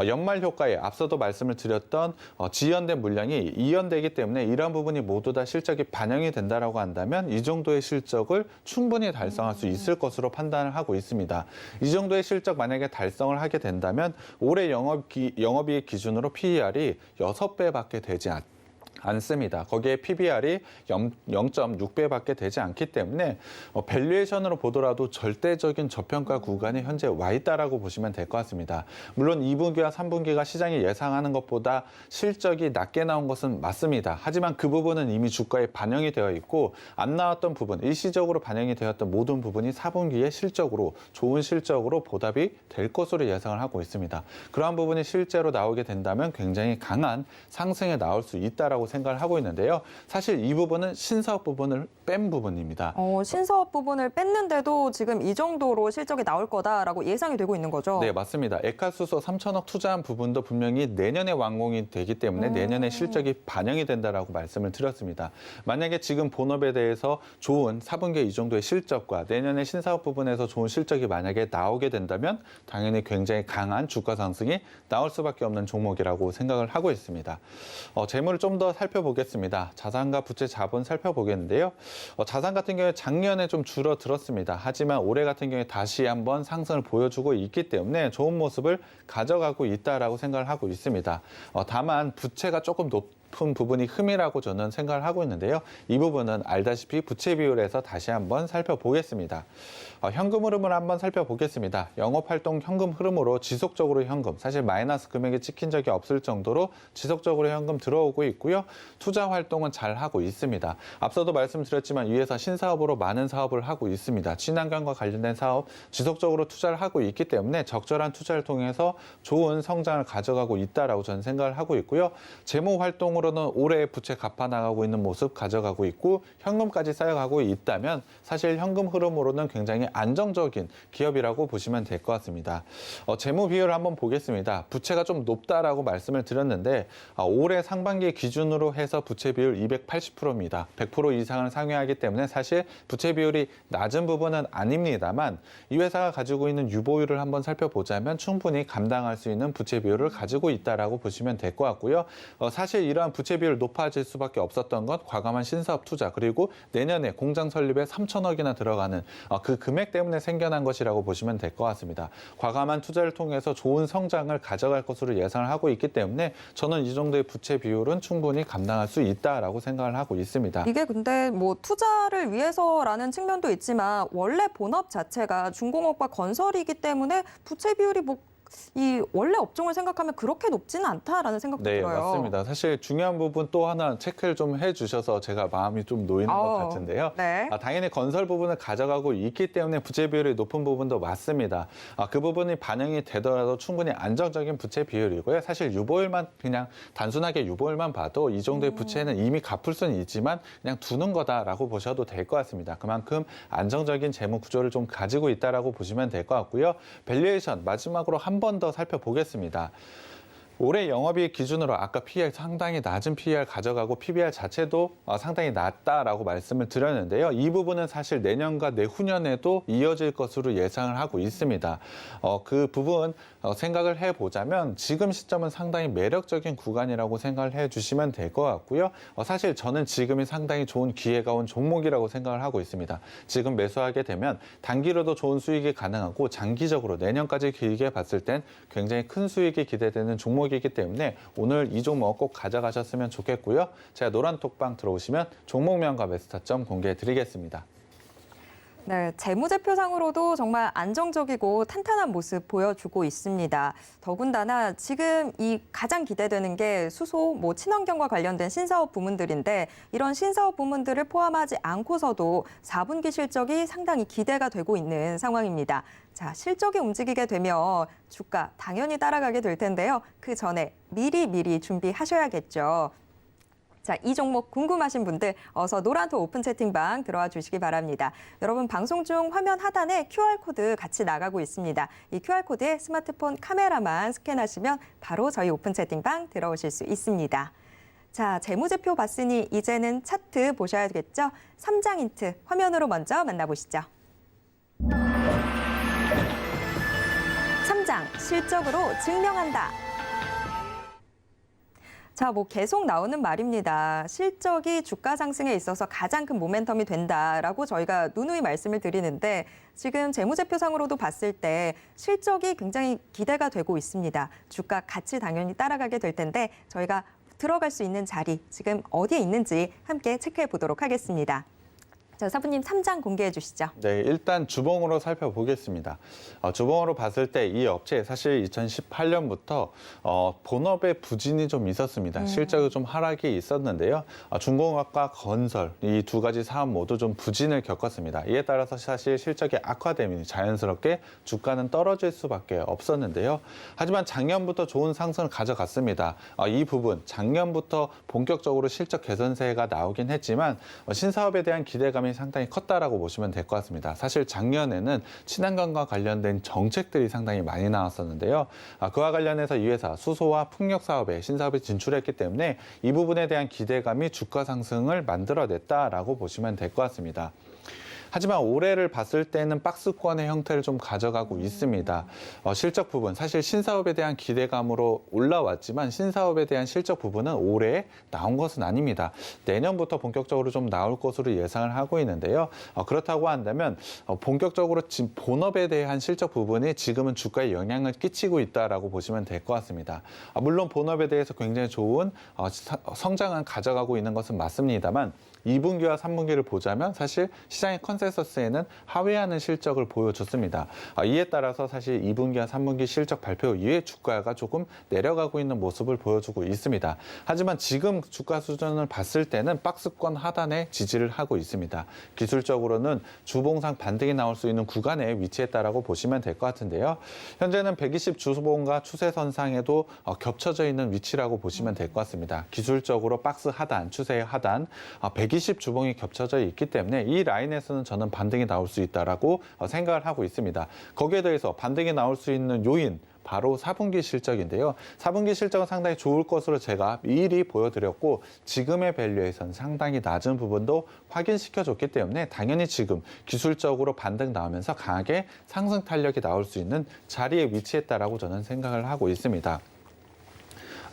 연말 효과에 앞서도 말씀을 드렸던 지연된 물량이 이연되기 때문에 이러한 부분이 모두 다 실적이 반영이 된다라고 한다면 이 정도의 실적을 충분히 달성할 수 있을 것으로 판단을 하고 있습니다. 이 정도의 실적 만약에 달성을 하게 된다면 올해 영업이익 기준으로 PER이 6배밖에 되지 않습니다. 거기에 PBR이 0.6배밖에 되지 않기 때문에 밸류에이션으로 보더라도 절대적인 저평가 구간에 현재 와 있다라고 보시면 될 것 같습니다. 물론 2분기와 3분기가 시장이 예상하는 것보다 실적이 낮게 나온 것은 맞습니다. 하지만 그 부분은 이미 주가에 반영이 되어 있고 안 나왔던 부분, 일시적으로 반영이 되었던 모든 부분이 4분기에 실적으로 좋은 실적으로 보답이 될 것으로 예상을 하고 있습니다. 그러한 부분이 실제로 나오게 된다면 굉장히 강한 상승에 나올 수 있다라고 생각을 하고 있는데요. 사실 이 부분은 신사업 부분을 뺀 부분입니다. 신사업 부분을 뺐는데도 지금 이 정도로 실적이 나올 거다라고 예상이 되고 있는 거죠? 네, 맞습니다. 에카수소 3천억 투자한 부분도 분명히 내년에 완공이 되기 때문에 내년에 실적이 반영이 된다라고 말씀을 드렸습니다. 만약에 지금 본업에 대해서 좋은 4분기 이 정도의 실적과 내년에 신사업 부분에서 좋은 실적이 만약에 나오게 된다면 당연히 굉장히 강한 주가 상승이 나올 수밖에 없는 종목이라고 생각을 하고 있습니다. 재물을 좀 더 살펴보겠습니다. 자산과 부채 자본 살펴보겠는데요. 자산 같은 경우에 작년에 좀 줄어들었습니다. 하지만 올해 같은 경우에 다시 한번 상승을 보여주고 있기 때문에 좋은 모습을 가져가고 있다라고 생각을 하고 있습니다. 다만 부채가 조금 높은 부분이 흠이라고 저는 생각을 하고 있는데요. 이 부분은 알다시피 부채 비율에서 다시 한번 살펴보겠습니다. 현금 흐름을 한번 살펴보겠습니다. 영업활동 현금 흐름으로 지속적으로 현금, 사실 마이너스 금액이 찍힌 적이 없을 정도로 지속적으로 현금 들어오고 있고요. 투자 활동은 잘 하고 있습니다. 앞서도 말씀드렸지만 이 회사 신사업으로 많은 사업을 하고 있습니다. 친환경과 관련된 사업 지속적으로 투자를 하고 있기 때문에 적절한 투자를 통해서 좋은 성장을 가져가고 있다라고 저는 생각을 하고 있고요. 재무 활동으로는 올해 부채 갚아 나가고 있는 모습 가져가고 있고 현금까지 쌓여가고 있다면 사실 현금 흐름으로는 굉장히 안정적인 기업이라고 보시면 될 것 같습니다. 재무 비율을 한번 보겠습니다. 부채가 좀 높다라고 말씀을 드렸는데 올해 상반기 기준으로 해서 부채 비율 280%입니다. 100% 이상을 상회하기 때문에 사실 부채 비율이 낮은 부분은 아닙니다만 이 회사가 가지고 있는 유보율을 한번 살펴보자면 충분히 감당할 수 있는 부채 비율을 가지고 있다라고 보시면 될 것 같고요. 사실 이러한 부채 비율 높아질 수밖에 없었던 것 과감한 신사업 투자 그리고 내년에 공장 설립에 3천억이나 들어가는 그 금액 때문에 생겨난 것이라고 보시면 될 것 같습니다. 과감한 투자를 통해서 좋은 성장을 가져갈 것으로 예상을 하고 있기 때문에 저는 이 정도의 부채 비율은 충분히 감당할 수 있다라고 생각을 하고 있습니다. 이게 근데 뭐 투자를 위해서라는 측면도 있지만 원래 본업 자체가 중공업과 건설이기 때문에 부채 비율이 이 원래 업종을 생각하면 그렇게 높지는 않다라는 생각도 네, 들어요. 맞습니다. 사실 중요한 부분 또 하나 체크를 좀 해주셔서 제가 마음이 좀 놓이는 것 같은데요. 네. 당연히 건설 부분을 가져가고 있기 때문에 부채 비율이 높은 부분도 맞습니다. 그 부분이 반영이 되더라도 충분히 안정적인 부채 비율이고요. 사실 유보율만 그냥 단순하게 유보율만 봐도 이 정도의 부채는 이미 갚을 수는 있지만 그냥 두는 거다라고 보셔도 될 것 같습니다. 그만큼 안정적인 재무 구조를 좀 가지고 있다라고 보시면 될 것 같고요. 밸류에이션 마지막으로 한 번 더 살펴보겠습니다. 올해 영업이익 기준으로 아까 PER 상당히 낮은 PER 가져가고 PBR 자체도 상당히 낮다라고 말씀을 드렸는데요. 이 부분은 사실 내년과 내후년에도 이어질 것으로 예상을 하고 있습니다. 그 부분 생각을 해보자면 지금 시점은 상당히 매력적인 구간이라고 생각을 해주시면 될 것 같고요. 사실 저는 지금이 상당히 좋은 기회가 온 종목이라고 생각을 하고 있습니다. 지금 매수하게 되면 단기로도 좋은 수익이 가능하고 장기적으로 내년까지 길게 봤을 땐 굉장히 큰 수익이 기대되는 종목이기 때문에 오늘 이 종목 꼭 가져가셨으면 좋겠고요. 제가 노란톡방 들어오시면 종목명과 매수타점 공개해 드리겠습니다. 네, 재무제표상으로도 정말 안정적이고 탄탄한 모습 보여주고 있습니다. 더군다나 지금 이 가장 기대되는 게 수소, 친환경과 관련된 신사업 부문들인데 이런 신사업 부문들을 포함하지 않고서도 4분기 실적이 상당히 기대가 되고 있는 상황입니다. 자, 실적이 움직이게 되면 주가 당연히 따라가게 될 텐데요. 그 전에 미리 준비하셔야겠죠. 자, 이 종목 궁금하신 분들 어서 노란톡 오픈 채팅방 들어와 주시기 바랍니다. 여러분 방송 중 화면 하단에 QR코드 같이 나가고 있습니다. 이 QR코드에 스마트폰 카메라만 스캔하시면 바로 저희 오픈 채팅방 들어오실 수 있습니다. 자, 재무제표 봤으니 이제는 차트 보셔야겠죠? 3장 힌트 화면으로 먼저 만나보시죠. 3장 실적으로 증명한다. 자, 계속 나오는 말입니다. 실적이 주가 상승에 있어서 가장 큰 모멘텀이 된다라고 저희가 누누이 말씀을 드리는데 지금 재무제표상으로도 봤을 때 실적이 굉장히 기대가 되고 있습니다. 주가 같이 당연히 따라가게 될 텐데 저희가 들어갈 수 있는 자리, 지금 어디에 있는지 함께 체크해 보도록 하겠습니다. 자, 사부님 3장 공개해 주시죠. 네, 일단 주봉으로 살펴보겠습니다. 주봉으로 봤을 때 이 업체 사실 2018년부터 본업에 부진이 좀 있었습니다. 실적이 좀 하락이 있었는데요. 중공업과 건설 이 두 가지 사업 모두 좀 부진을 겪었습니다. 이에 따라서 사실 실적이 악화되면 자연스럽게 주가는 떨어질 수밖에 없었는데요. 하지만 작년부터 좋은 상승을 가져갔습니다. 이 부분 작년부터 본격적으로 실적 개선세가 나오긴 했지만 신사업에 대한 기대감이 상당히 컸다라고 보시면 될 것 같습니다. 사실 작년에는 친환경과 관련된 정책들이 상당히 많이 나왔었는데요. 그와 관련해서 이 회사 수소와 풍력 사업에 신사업에 진출했기 때문에 이 부분에 대한 기대감이 주가 상승을 만들어냈다라고 보시면 될 것 같습니다. 하지만 올해를 봤을 때는 박스권의 형태를 좀 가져가고 있습니다. 실적 부분, 사실 신사업에 대한 기대감으로 올라왔지만 신사업에 대한 실적 부분은 올해 나온 것은 아닙니다. 내년부터 본격적으로 좀 나올 것으로 예상을 하고 있는데요. 그렇다고 한다면 본격적으로 지금 본업에 대한 실적 부분이 지금은 주가에 영향을 끼치고 있다라고 보시면 될 것 같습니다. 물론 본업에 대해서 굉장히 좋은 성장을 가져가고 있는 것은 맞습니다만 2분기와 3분기를 보자면 사실 시장의 컨센서스에는 하회하는 실적을 보여줬습니다. 이에 따라서 사실 2분기와 3분기 실적 발표 이후에 주가가 조금 내려가고 있는 모습을 보여주고 있습니다. 하지만 지금 주가 수준을 봤을 때는 박스권 하단에 지지를 하고 있습니다. 기술적으로는 주봉상 반등이 나올 수 있는 구간에 위치했다라고 보시면 될 것 같은데요. 현재는 120 주봉과 추세선상에도 겹쳐져 있는 위치라고 보시면 될 것 같습니다. 기술적으로 박스 하단, 추세의 하단, 120 주봉이 겹쳐져 있기 때문에 이 라인에서는 저는 반등이 나올 수 있다라고 생각을 하고 있습니다. 거기에 대해서 반등이 나올 수 있는 요인, 바로 4분기 실적인데요. 4분기 실적은 상당히 좋을 것으로 제가 미리 보여드렸고 지금의 밸류에이션 상당히 낮은 부분도 확인시켜줬기 때문에 당연히 지금 기술적으로 반등 나오면서 강하게 상승 탄력이 나올 수 있는 자리에 위치했다라고 저는 생각을 하고 있습니다.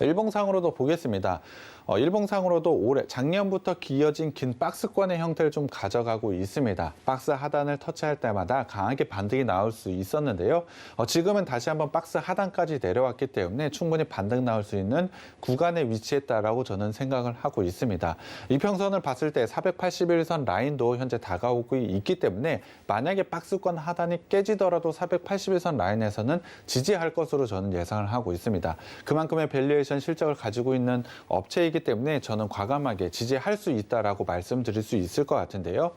일봉상으로도 보겠습니다. 일봉상으로도 올해 작년부터 이어진 긴 박스권의 형태를 좀 가져가고 있습니다. 박스 하단을 터치할 때마다 강하게 반등이 나올 수 있었는데요. 지금은 다시 한번 박스 하단까지 내려왔기 때문에 충분히 반등 나올 수 있는 구간에 위치했다라고 저는 생각을 하고 있습니다. 이평선을 봤을 때 481선 라인도 현재 다가오고 있기 때문에 만약에 박스권 하단이 깨지더라도 481선 라인에서는 지지할 것으로 저는 예상을 하고 있습니다. 그만큼의 밸류에이션 실적을 가지고 있는 업체이기 때문에 저는 과감하게 지지할 수 있다라고 말씀드릴 수 있을 것 같은데요.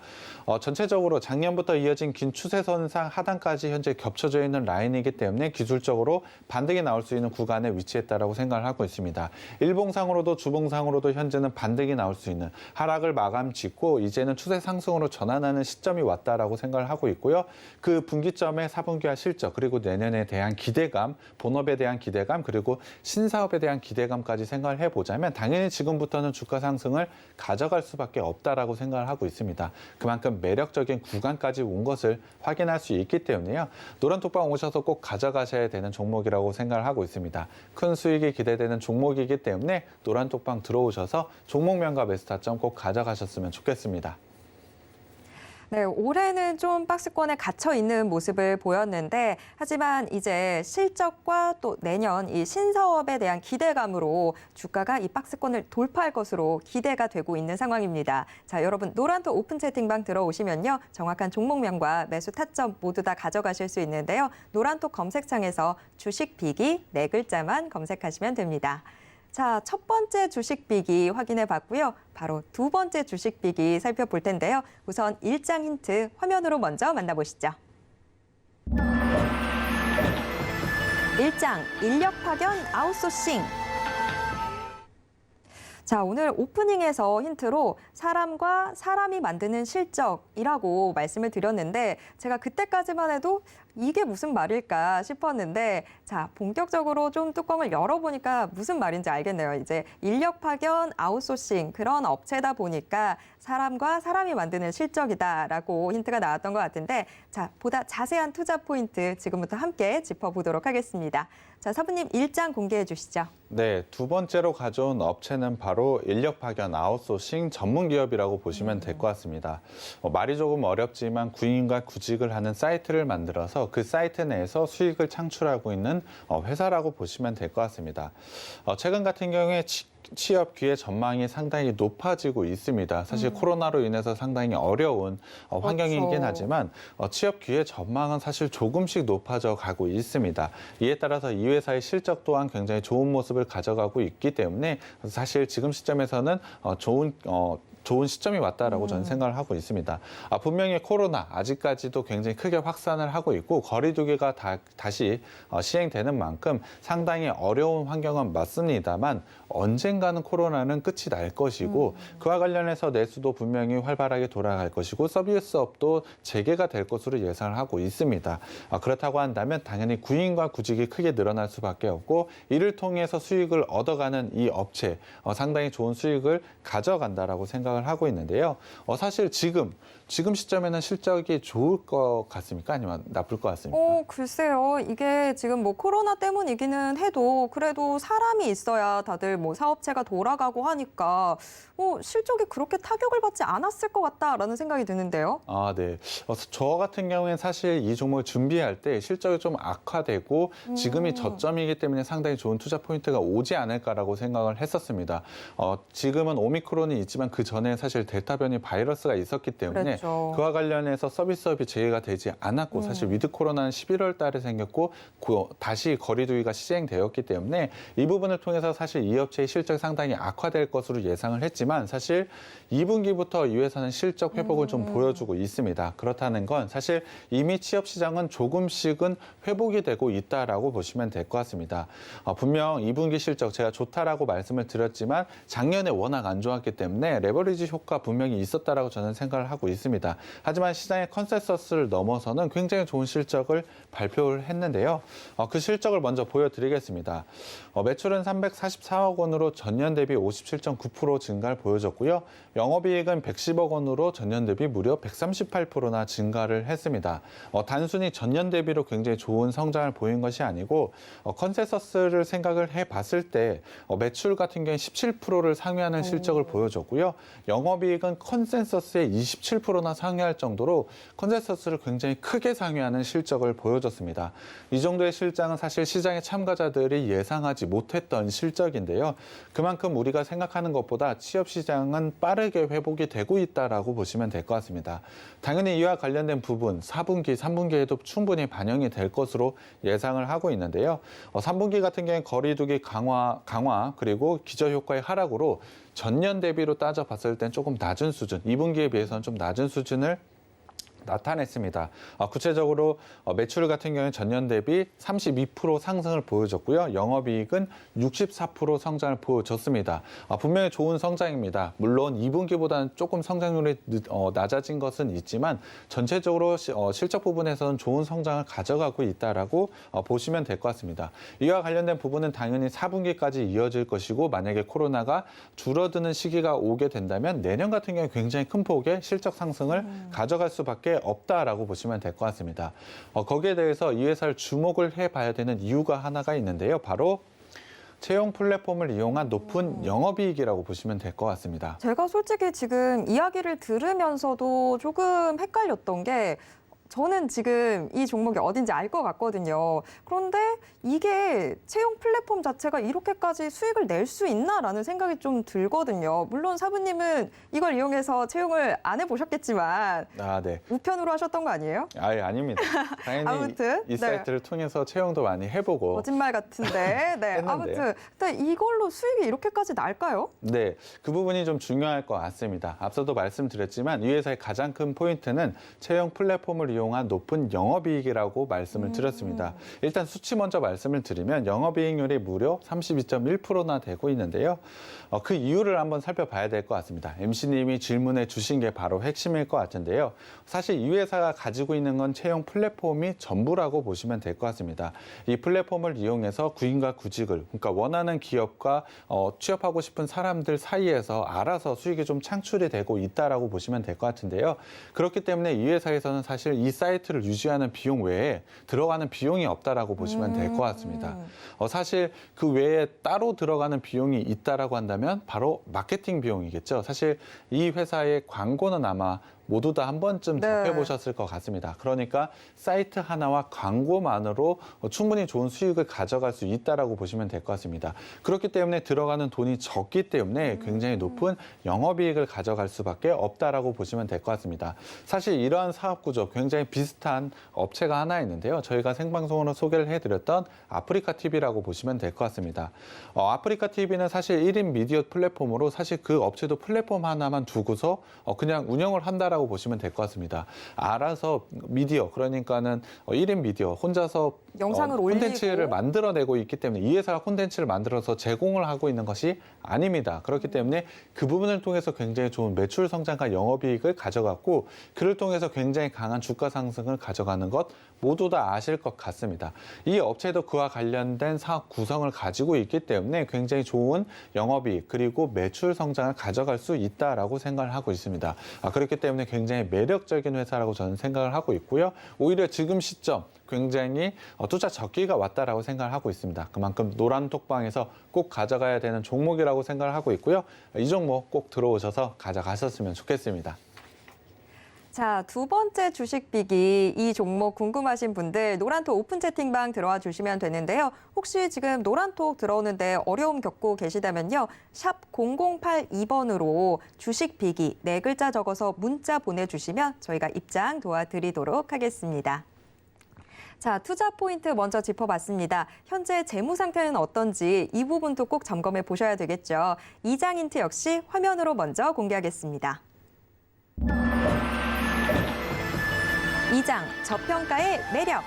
전체적으로 작년부터 이어진 긴 추세선상 하단까지 현재 겹쳐져 있는 라인이기 때문에 기술적으로 반등이 나올 수 있는 구간에 위치했다라고 생각을 하고 있습니다. 일봉상으로도 주봉상으로도 현재는 반등이 나올 수 있는 하락을 마감 짓고 이제는 추세 상승으로 전환하는 시점이 왔다라고 생각을 하고 있고요. 그 분기점의 4분기와 실적 그리고 내년에 대한 기대감, 본업에 대한 기대감 그리고 신사업에 대한 기대감까지 생각을 해보자면 당연히 지금부터는 주가 상승을 가져갈 수밖에 없다라고 생각을 하고 있습니다. 그만큼 매력적인 구간까지 온 것을 확인할 수 있기 때문에요. 노란톡방 오셔서 꼭 가져가셔야 되는 종목이라고 생각을 하고 있습니다. 큰 수익이 기대되는 종목이기 때문에 노란톡방 들어오셔서 종목명과 매수 타점 꼭 가져가셨으면 좋겠습니다. 네, 올해는 좀 박스권에 갇혀 있는 모습을 보였는데 하지만 이제 실적과 또 내년 이 신사업에 대한 기대감으로 주가가 이 박스권을 돌파할 것으로 기대가 되고 있는 상황입니다. 자, 여러분 노란톡 오픈 채팅방 들어오시면요. 정확한 종목명과 매수 타점 모두 다 가져가실 수 있는데요. 노란톡 검색창에서 주식 비기 4글자만 검색하시면 됩니다. 자, 첫 번째 주식 비기 확인해 봤고요. 바로 두 번째 주식 비기 살펴볼 텐데요. 우선 일장 힌트 화면으로 먼저 만나보시죠. 1장 인력 파견 아웃소싱. 자, 오늘 오프닝에서 힌트로 사람과 사람이 만드는 실적이라고 말씀을 드렸는데 제가 그때까지만 해도 이게 무슨 말일까 싶었는데 자, 본격적으로 좀 뚜껑을 열어보니까 무슨 말인지 알겠네요. 이제 인력 파견, 아웃소싱 그런 업체다 보니까 사람과 사람이 만드는 실적이다라고 힌트가 나왔던 것 같은데 자, 보다 자세한 투자 포인트 지금부터 함께 짚어보도록 하겠습니다. 자, 사부님 일장 공개해 주시죠. 네, 두 번째로 가져온 업체는 바로 인력 파견 아웃소싱 전문 기업이라고 보시면 될 것 같습니다. 말이 조금 어렵지만 구인과 구직을 하는 사이트를 만들어서 통해서 그 사이트 내에서 수익을 창출하고 있는 회사라고 보시면 될 것 같습니다. 최근 같은 경우에 취업 기회 전망이 상당히 높아지고 있습니다. 사실 코로나로 인해서 상당히 어려운 환경이긴 그렇죠. 하지만 취업 기회 전망은 사실 조금씩 높아져 가고 있습니다. 이에 따라서 이 회사의 실적 또한 굉장히 좋은 모습을 가져가고 있기 때문에 사실 지금 시점에서는 좋은 시점이 왔다라고 저는 생각을 하고 있습니다. 분명히 코로나 아직까지도 굉장히 크게 확산을 하고 있고 거리두기가 다시 시행되는 만큼 상당히 어려운 환경은 맞습니다만 언젠가는 코로나는 끝이 날 것이고 그와 관련해서 내수도 분명히 활발하게 돌아갈 것이고 서비스업도 재개가 될 것으로 예상을 하고 있습니다. 그렇다고 한다면 당연히 구인과 구직이 크게 늘어날 수밖에 없고 이를 통해서 수익을 얻어가는 이 업체 상당히 좋은 수익을 가져간다라고 생각을 하고 있는데요. 사실 지금 시점에는 실적이 좋을 것 같습니까? 아니면 나쁠 것 같습니까? 글쎄요. 이게 지금 뭐 코로나 때문이기는 해도 그래도 사람이 있어야 다들 뭐 사업체가 돌아가고 하니까 실적이 그렇게 타격을 받지 않았을 것 같다라는 생각이 드는데요. 네. 저 같은 경우에는 사실 이 종목을 준비할 때 실적이 좀 악화되고 지금이 저점이기 때문에 상당히 좋은 투자 포인트가 오지 않을까라고 생각을 했었습니다. 지금은 오미크론이 있지만 그 전에 사실 델타 변이 바이러스가 있었기 때문에 그랬죠. 그와 관련해서 서비스업이 재개가 되지 않았고 사실 위드 코로나는 11월 달에 생겼고 다시 거리두기가 시행되었기 때문에 이 부분을 통해서 사실 이 업체의 실적이 상당히 악화될 것으로 예상을 했지만 사실 2분기부터 이 회사는 실적 회복을 좀 보여주고 있습니다. 그렇다는 건 사실 이미 취업 시장은 조금씩은 회복이 되고 있다라고 보시면 될 것 같습니다. 분명 2분기 실적 제가 좋다라고 말씀을 드렸지만 작년에 워낙 안 좋았기 때문에 레버리지 효과 분명히 있었다라고 저는 생각을 하고 있습니다. 하지만 시장의 컨센서스를 넘어서는 굉장히 좋은 실적을 발표를 했는데요. 그 실적을 먼저 보여드리겠습니다. 매출은 344억 원으로 전년 대비 57.9% 증가를 보여줬고요. 영업이익은 110억 원으로 전년 대비 무려 138%나 증가를 했습니다. 단순히 전년 대비로 굉장히 좋은 성장을 보인 것이 아니고 컨센서스를 생각을 해봤을 때 매출 같은 경우에 17%를 상회하는 실적을 보여줬고요. 영업이익은 컨센서스의 27%나 상회할 정도로 컨센서스를 굉장히 크게 상회하는 실적을 보여줬습니다. 이 정도의 실장은 사실 시장의 참가자들이 예상하지 못했던 실적인데요. 그만큼 우리가 생각하는 것보다 취업 시장은 빠르게 회복이 되고 있다라고 보시면 될 것 같습니다. 당연히 이와 관련된 부분 4분기, 3분기에도 충분히 반영이 될 것으로 예상을 하고 있는데요. 3분기 같은 경우에 거리두기 강화 그리고 기저효과의 하락으로 전년 대비로 따져봤을 땐 조금 낮은 수준, 2분기에 비해서는 좀 낮은 수준을 나타냈습니다. 구체적으로 매출 같은 경우에 전년 대비 32% 상승을 보여줬고요. 영업이익은 64% 성장을 보여줬습니다. 분명히 좋은 성장입니다. 물론 2분기보다는 조금 성장률이 낮아진 것은 있지만 전체적으로 실적 부분에서는 좋은 성장을 가져가고 있다라고 보시면 될 것 같습니다. 이와 관련된 부분은 당연히 4분기까지 이어질 것이고 만약에 코로나가 줄어드는 시기가 오게 된다면 내년 같은 경우에 굉장히 큰 폭의 실적 상승을 가져갈 수밖에 없다라고 보시면 될 것 같습니다. 거기에 대해서 이 회사를 주목을 해봐야 되는 이유가 하나가 있는데요. 바로 채용 플랫폼을 이용한 높은 영업이익이라고 보시면 될 것 같습니다. 제가 솔직히 지금 이야기를 들으면서도 조금 헷갈렸던 게 저는 지금 이 종목이 어딘지 알 것 같거든요. 그런데 이게 채용 플랫폼 자체가 이렇게까지 수익을 낼 수 있나라는 생각이 좀 들거든요. 물론 사부님은 이걸 이용해서 채용을 안 해보셨겠지만 네. 우편으로 하셨던 거 아니에요? 아닙니다. 당연히 아무튼, 이 사이트를 통해서 채용도 많이 해보고 거짓말 같은데. 네. 했는데요. 아무튼 근데 이걸로 수익이 이렇게까지 날까요? 네, 그 부분이 좀 중요할 것 같습니다. 앞서도 말씀드렸지만 이 회사의 가장 큰 포인트는 채용 플랫폼을 이용한 높은 영업이익이라고 말씀을 드렸습니다. 일단 수치 먼저 말씀을 드리면 영업이익률이 무려 32.1%나 되고 있는데요. 그 이유를 한번 살펴봐야 될 것 같습니다. MC님이 질문해 주신 게 바로 핵심일 것 같은데요. 사실 이 회사가 가지고 있는 건 채용 플랫폼이 전부라고 보시면 될 것 같습니다. 이 플랫폼을 이용해서 구인과 구직을, 그러니까 원하는 기업과 취업하고 싶은 사람들 사이에서 알아서 수익이 좀 창출이 되고 있다라고 보시면 될 것 같은데요. 그렇기 때문에 이 회사에서는 사실 이 사이트를 유지하는 비용 외에 들어가는 비용이 없다라고 보시면 될 것 같습니다. 사실 그 외에 따로 들어가는 비용이 있다라고 한다면 바로 마케팅 비용이겠죠. 사실 이 회사의 광고는 아마 모두 다 한 번쯤 네. 접해보셨을 것 같습니다. 그러니까 사이트 하나와 광고만으로 충분히 좋은 수익을 가져갈 수 있다라고 보시면 될 것 같습니다. 그렇기 때문에 들어가는 돈이 적기 때문에 굉장히 높은 영업이익을 가져갈 수밖에 없다라고 보시면 될 것 같습니다. 사실 이러한 사업 구조 굉장히 비슷한 업체가 하나 있는데요. 저희가 생방송으로 소개를 해드렸던 아프리카 TV라고 보시면 될 것 같습니다. 아프리카 TV는 사실 1인 미디어 플랫폼으로 사실 그 업체도 플랫폼 하나만 두고서 그냥 운영을 한다라고 보시면 될 것 같습니다. 알아서 미디어, 그러니까는 1인 미디어 혼자서 영상을 콘텐츠를 올리고. 만들어내고 있기 때문에 이 회사가 콘텐츠를 만들어서 제공을 하고 있는 것이 아닙니다. 그렇기 때문에 그 부분을 통해서 굉장히 좋은 매출 성장과 영업이익을 가져갔고 그를 통해서 굉장히 강한 주가 상승을 가져가는 것 모두 다 아실 것 같습니다. 이 업체도 그와 관련된 사업 구성을 가지고 있기 때문에 굉장히 좋은 영업이익 그리고 매출 성장을 가져갈 수 있다라고 생각을 하고 있습니다. 그렇기 때문에 굉장히 매력적인 회사라고 저는 생각을 하고 있고요. 오히려 지금 시점 굉장히 투자 적기가 왔다라고 생각을 하고 있습니다. 그만큼 노란 톡방에서 꼭 가져가야 되는 종목이라고 생각을 하고 있고요. 이 종목 꼭 들어오셔서 가져가셨으면 좋겠습니다. 자, 두 번째 주식 비기 이 종목 궁금하신 분들 노란톡 오픈 채팅방 들어와 주시면 되는데요. 혹시 지금 노란톡 들어오는데 어려움 겪고 계시다면요. 샵 0082번으로 주식 비기 4글자 적어서 문자 보내주시면 저희가 입장 도와드리도록 하겠습니다. 자, 투자 포인트 먼저 짚어봤습니다. 현재 재무 상태는 어떤지 이 부분도 꼭 점검해 보셔야 되겠죠. 이장 힌트 역시 화면으로 먼저 공개하겠습니다. 2장, 저평가의 매력.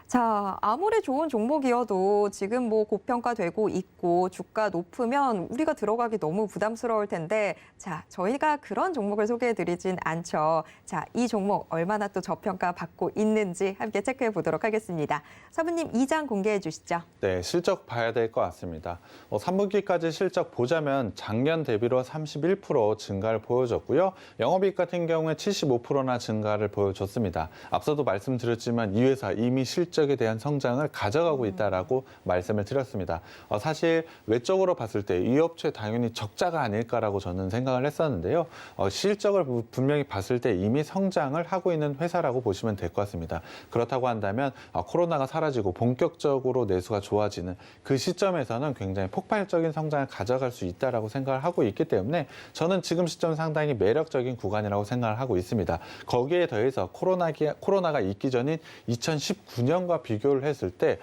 자, 아무리 좋은 종목이어도 지금 뭐 고평가되고 있고 주가 높으면 우리가 들어가기 너무 부담스러울 텐데 자, 저희가 그런 종목을 소개해드리진 않죠. 자, 이 종목 얼마나 또 저평가 받고 있는지 함께 체크해 보도록 하겠습니다. 사부님 2장 공개해 주시죠. 네, 실적 봐야 될 것 같습니다. 3분기까지 실적 보자면 작년 대비로 31% 증가를 보여줬고요. 영업이익 같은 경우에 75%나 증가를 보여줬습니다. 앞서도 말씀드렸지만 이 회사 이미 실적에 대한 성장을 가져가고 있다라고 말씀을 드렸습니다. 사실 외적으로 봤을 때 이 업체 당연히 적자가 아닐까라고 저는 생각을 했었는데요. 실적을 분명히 봤을 때 이미 성장을 하고 있는 회사라고 보시면 될 것 같습니다. 그렇다고 한다면 코로나가 사라지고 본격적으로 내수가 좋아지는 그 시점에서는 굉장히 폭발적인 성장을 가져갈 수 있다라고 생각을 하고 있기 때문에 저는 지금 시점 상당히 매력적인 구간이라고 생각을 하고 있습니다. 거기에 더해서 코로나가 있기 전인 2019년과 비교를 했을 때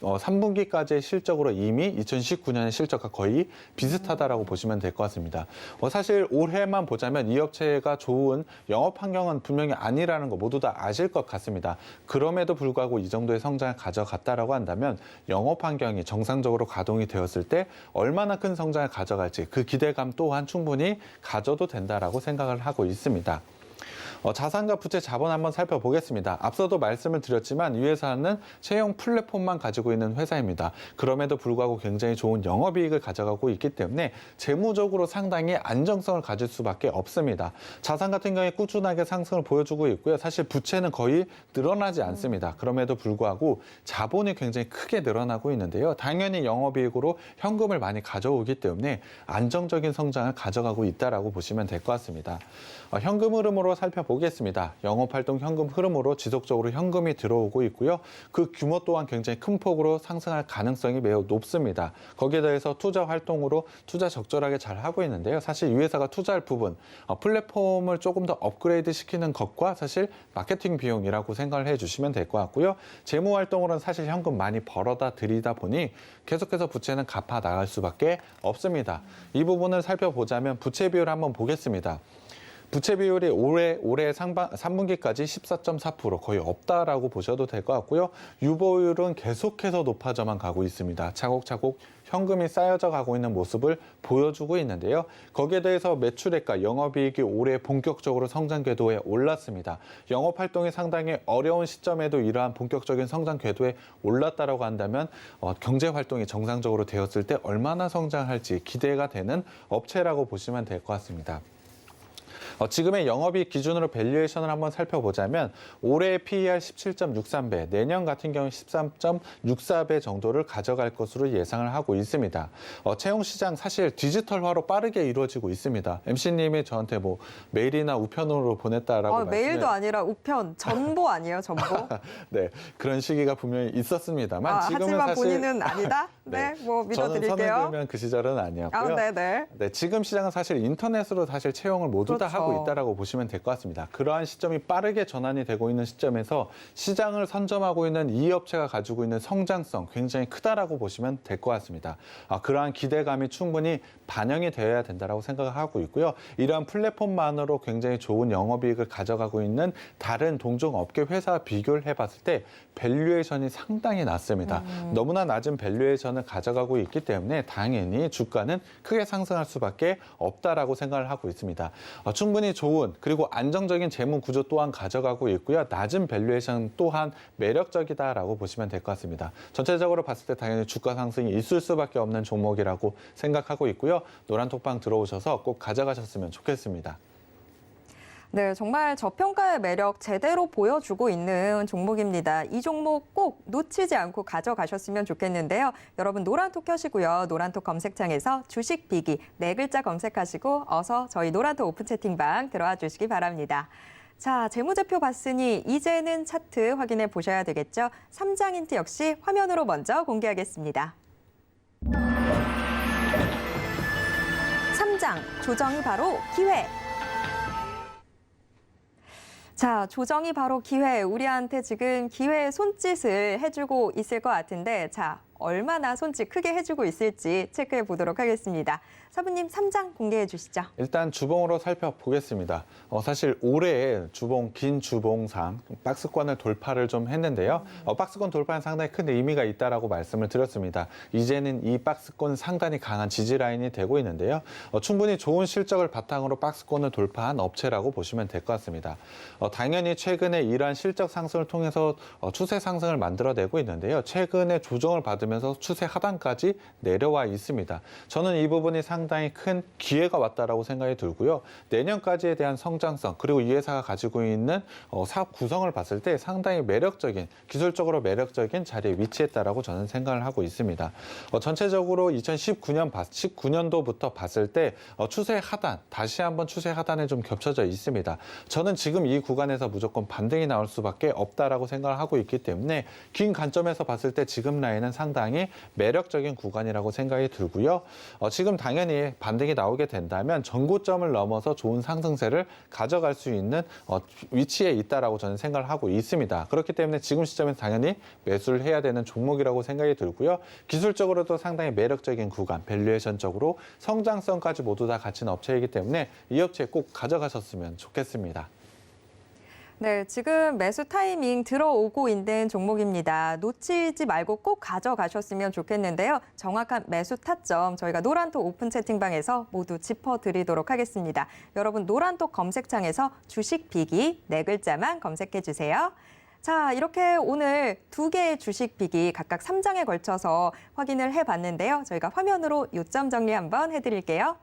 3분기까지의 실적으로 이미 2019년의 실적과 거의 비슷하다라고 보시면 될 것 같습니다. 사실 올해만 보자면 이 업체가 좋은 영업 환경은 분명히 아니라는 거 모두 다 아실 것 같습니다. 그럼에도 불구하고 이 정도의 성장을 가져갔다라고 한다면 영업 환경이 정상적으로 가동이 되었을 때 얼마나 큰 성장을 가져갈지 그 기대감 또한 충분히 가져도 된다라고 생각을 하고 있습니다. 자산과 부채 자본 한번 살펴보겠습니다. 앞서도 말씀을 드렸지만 이 회사는 채용 플랫폼만 가지고 있는 회사입니다. 그럼에도 불구하고 굉장히 좋은 영업이익을 가져가고 있기 때문에 재무적으로 상당히 안정성을 가질 수밖에 없습니다. 자산 같은 경우에 꾸준하게 상승을 보여주고 있고요. 사실 부채는 거의 늘어나지 않습니다. 그럼에도 불구하고 자본이 굉장히 크게 늘어나고 있는데요. 당연히 영업이익으로 현금을 많이 가져오기 때문에 안정적인 성장을 가져가고 있다라고 보시면 될 것 같습니다. 현금 흐름으로 살펴보겠습니다. 영업활동 현금 흐름으로 지속적으로 현금이 들어오고 있고요. 그 규모 또한 굉장히 큰 폭으로 상승할 가능성이 매우 높습니다. 거기에 대해서 투자 활동으로 투자 적절하게 잘 하고 있는데요. 사실 이 회사가 투자할 부분, 플랫폼을 조금 더 업그레이드 시키는 것과 사실 마케팅 비용이라고 생각을 해주시면 될 것 같고요. 재무 활동으로는 사실 현금 많이 벌어다 들이다 보니 계속해서 부채는 갚아 나갈 수밖에 없습니다. 이 부분을 살펴보자면 부채 비율을 한번 보겠습니다. 부채 비율이 올해 3분기까지 14.4% 거의 없다라고 보셔도 될 것 같고요. 유보율은 계속해서 높아져만 가고 있습니다. 차곡차곡 현금이 쌓여져 가고 있는 모습을 보여주고 있는데요. 거기에 대해서 매출액과 영업이익이 올해 본격적으로 성장 궤도에 올랐습니다. 영업 활동이 상당히 어려운 시점에도 이러한 본격적인 성장 궤도에 올랐다라고 한다면 경제 활동이 정상적으로 되었을 때 얼마나 성장할지 기대가 되는 업체라고 보시면 될 것 같습니다. 지금의 영업이익 기준으로 밸류에이션을 한번 살펴보자면 올해 PER 17.63배, 내년 같은 경우 13.64배 정도를 가져갈 것으로 예상을 하고 있습니다. 채용 시장 사실 디지털화로 빠르게 이루어지고 있습니다. MC님이 저한테 뭐 메일이나 우편으로 보냈다라고 메일도 아니라 우편, 전보 아니에요, 전보? 네, 그런 시기가 분명히 있었습니다만 지금은 하지만 사실 본인은 아니다? 네, 뭐 믿어드릴게요. 저는 선을 들면 그 시절은 아니었고요. 네네. 네, 지금 시장은 사실 인터넷으로 사실 채용을 모두 다 그렇죠. 하고 있다라고 보시면 될 것 같습니다. 그러한 시점이 빠르게 전환이 되고 있는 시점에서 시장을 선점하고 있는 이 업체가 가지고 있는 성장성 굉장히 크다라고 보시면 될 것 같습니다. 그러한 기대감이 충분히 반영이 되어야 된다라고 생각을 하고 있고요. 이러한 플랫폼만으로 굉장히 좋은 영업이익을 가져가고 있는 다른 동종 업계 회사와 비교를 해봤을 때 밸류에이션이 상당히 낮습니다. 너무나 낮은 밸류에이션을 가져가고 있기 때문에 당연히 주가는 크게 상승할 수밖에 없다라고 생각을 하고 있습니다. 충분히 좋은 그리고 안정적인 재무 구조 또한 가져가고 있고요. 낮은 밸류에이션 또한 매력적이다라고 보시면 될 것 같습니다. 전체적으로 봤을 때 당연히 주가 상승이 있을 수밖에 없는 종목이라고 생각하고 있고요. 노란톡방 들어오셔서 꼭 가져가셨으면 좋겠습니다. 네, 정말 저평가의 매력 제대로 보여주고 있는 종목입니다. 이 종목 꼭 놓치지 않고 가져가셨으면 좋겠는데요. 여러분 노란톡 켜시고요. 노란톡 검색창에서 주식 비기 4글자 검색하시고 어서 저희 노란톡 오픈 채팅방 들어와 주시기 바랍니다. 자, 재무제표 봤으니 이제는 차트 확인해 보셔야 되겠죠. 3장 힌트 역시 화면으로 먼저 공개하겠습니다. 3장, 조정이 바로 기회. 자, 조정이 바로 기회. 우리한테 지금 기회의 손짓을 해주고 있을 것 같은데, 자, 얼마나 손짓 크게 해주고 있을지 체크해 보도록 하겠습니다. 사부님 3장 공개해 주시죠. 일단 주봉으로 살펴보겠습니다. 사실 올해 주봉, 긴 주봉상 박스권을 돌파를 좀 했는데요. 박스권 돌파는 상당히 큰 의미가 있다라고 말씀을 드렸습니다. 이제는 이 박스권 상당히 강한 지지 라인이 되고 있는데요. 충분히 좋은 실적을 바탕으로 박스권을 돌파한 업체라고 보시면 될 것 같습니다. 당연히 최근에 이러한 실적 상승을 통해서 추세 상승을 만들어내고 있는데요. 최근에 조정을 받으면서 추세 하단까지 내려와 있습니다. 저는 이 부분이 상당히 큰 기회가 왔다라고 생각이 들고요. 내년까지에 대한 성장성 그리고 이 회사가 가지고 있는 사업 구성을 봤을 때 상당히 매력적인 기술적으로 매력적인 자리에 위치했다라고 저는 생각을 하고 있습니다. 전체적으로 19년도부터 봤을 때 추세 하단 다시 한번 추세 하단에 좀 겹쳐져 있습니다. 저는 지금 이 구간에서 무조건 반등이 나올 수밖에 없다라고 생각을 하고 있기 때문에 긴 관점에서 봤을 때 지금 라인은 상당히 매력적인 구간이라고 생각이 들고요. 지금 당연히 반등이 나오게 된다면 전고점을 넘어서 좋은 상승세를 가져갈 수 있는 위치에 있다라고 저는 생각을 하고 있습니다. 그렇기 때문에 지금 시점에서 당연히 매수를 해야 되는 종목이라고 생각이 들고요. 기술적으로도 상당히 매력적인 구간, 밸류에이션적으로 성장성까지 모두 다 갖춘 업체이기 때문에 이 업체 꼭 가져가셨으면 좋겠습니다. 네, 지금 매수 타이밍 들어오고 있는 종목입니다. 놓치지 말고 꼭 가져가셨으면 좋겠는데요. 정확한 매수 타점 저희가 노란톡 오픈 채팅방에서 모두 짚어드리도록 하겠습니다. 여러분 노란톡 검색창에서 주식 비기 4글자만 검색해 주세요. 자, 이렇게 오늘 2개의 주식 비기 각각 3장에 걸쳐서 확인을 해봤는데요. 저희가 화면으로 요점 정리 한번 해드릴게요.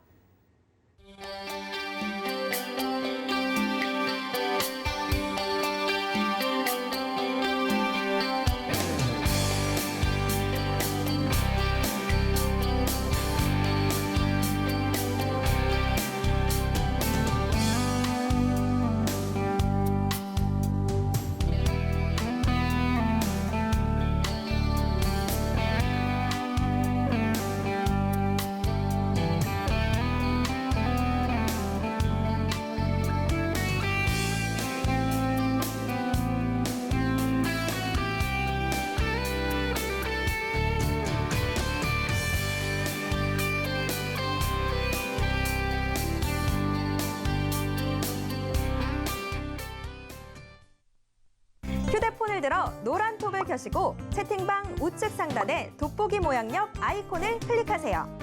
휴대폰을 들어 노란톡을 켜시고 채팅방 우측 상단에 돋보기 모양역 아이콘을 클릭하세요.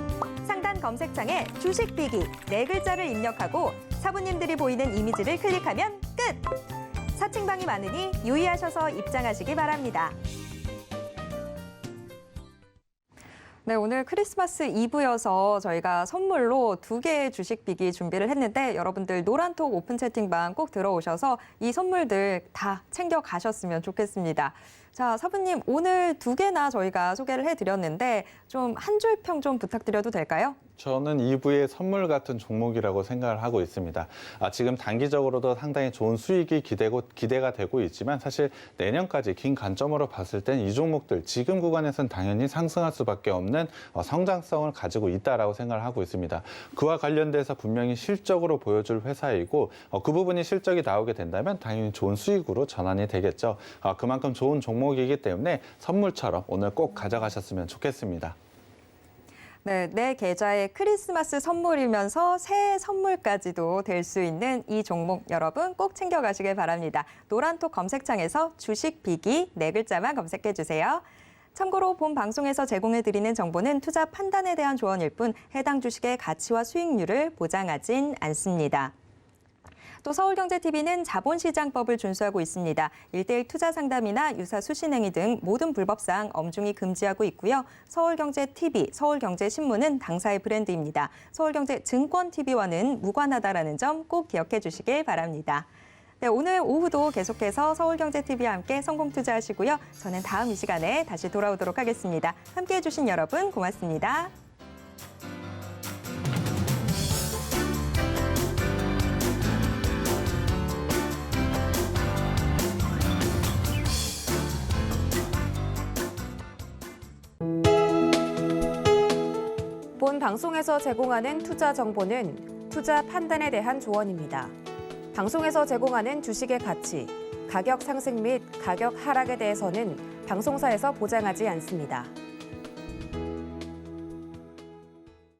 상단 검색창에 주식 비기 4글자를 입력하고 사부님들이 보이는 이미지를 클릭하면 끝! 사칭방이 많으니 유의하셔서 입장하시기 바랍니다. 네, 오늘 크리스마스 이브여서 저희가 선물로 2개의 주식 빅이 준비를 했는데 여러분들 노란톡 오픈 채팅방 꼭 들어오셔서 이 선물들 다 챙겨 가셨으면 좋겠습니다. 자, 사부님, 오늘 2개나 저희가 소개를 해드렸는데 좀 한 줄 평 좀 부탁드려도 될까요? 저는 2부의 선물 같은 종목이라고 생각을 하고 있습니다. 지금 단기적으로도 상당히 좋은 수익이 기대가 되고 있지만 사실 내년까지 긴 관점으로 봤을 땐 이 종목들 지금 구간에서는 당연히 상승할 수밖에 없는 성장성을 가지고 있다라고 생각을 하고 있습니다. 그와 관련돼서 분명히 실적으로 보여줄 회사이고 그 부분이 실적이 나오게 된다면 당연히 좋은 수익으로 전환이 되겠죠. 그만큼 좋은 종목이기 때문에 선물처럼 오늘 꼭 가져가셨으면 좋겠습니다. 네, 내 계좌의 크리스마스 선물이면서 새해 선물까지도 될 수 있는 이 종목 여러분 꼭 챙겨가시길 바랍니다. 노란톡 검색창에서 주식 빅이 4글자만 검색해 주세요. 참고로 본 방송에서 제공해드리는 정보는 투자 판단에 대한 조언일 뿐 해당 주식의 가치와 수익률을 보장하진 않습니다. 또 서울경제TV는 자본시장법을 준수하고 있습니다. 1:1 투자 상담이나 유사 수신행위 등 모든 불법사항 엄중히 금지하고 있고요. 서울경제TV, 서울경제신문은 당사의 브랜드입니다. 서울경제증권TV와는 무관하다라는 점 꼭 기억해 주시길 바랍니다. 네, 오늘 오후도 계속해서 서울경제TV와 함께 성공 투자하시고요. 저는 다음 이 시간에 다시 돌아오도록 하겠습니다. 함께해 주신 여러분 고맙습니다. 본 방송에서 제공하는 투자 정보는 투자 판단에 대한 조언입니다. 방송에서 제공하는 주식의 가치, 가격 상승 및 가격 하락에 대해서는 방송사에서 보장하지 않습니다.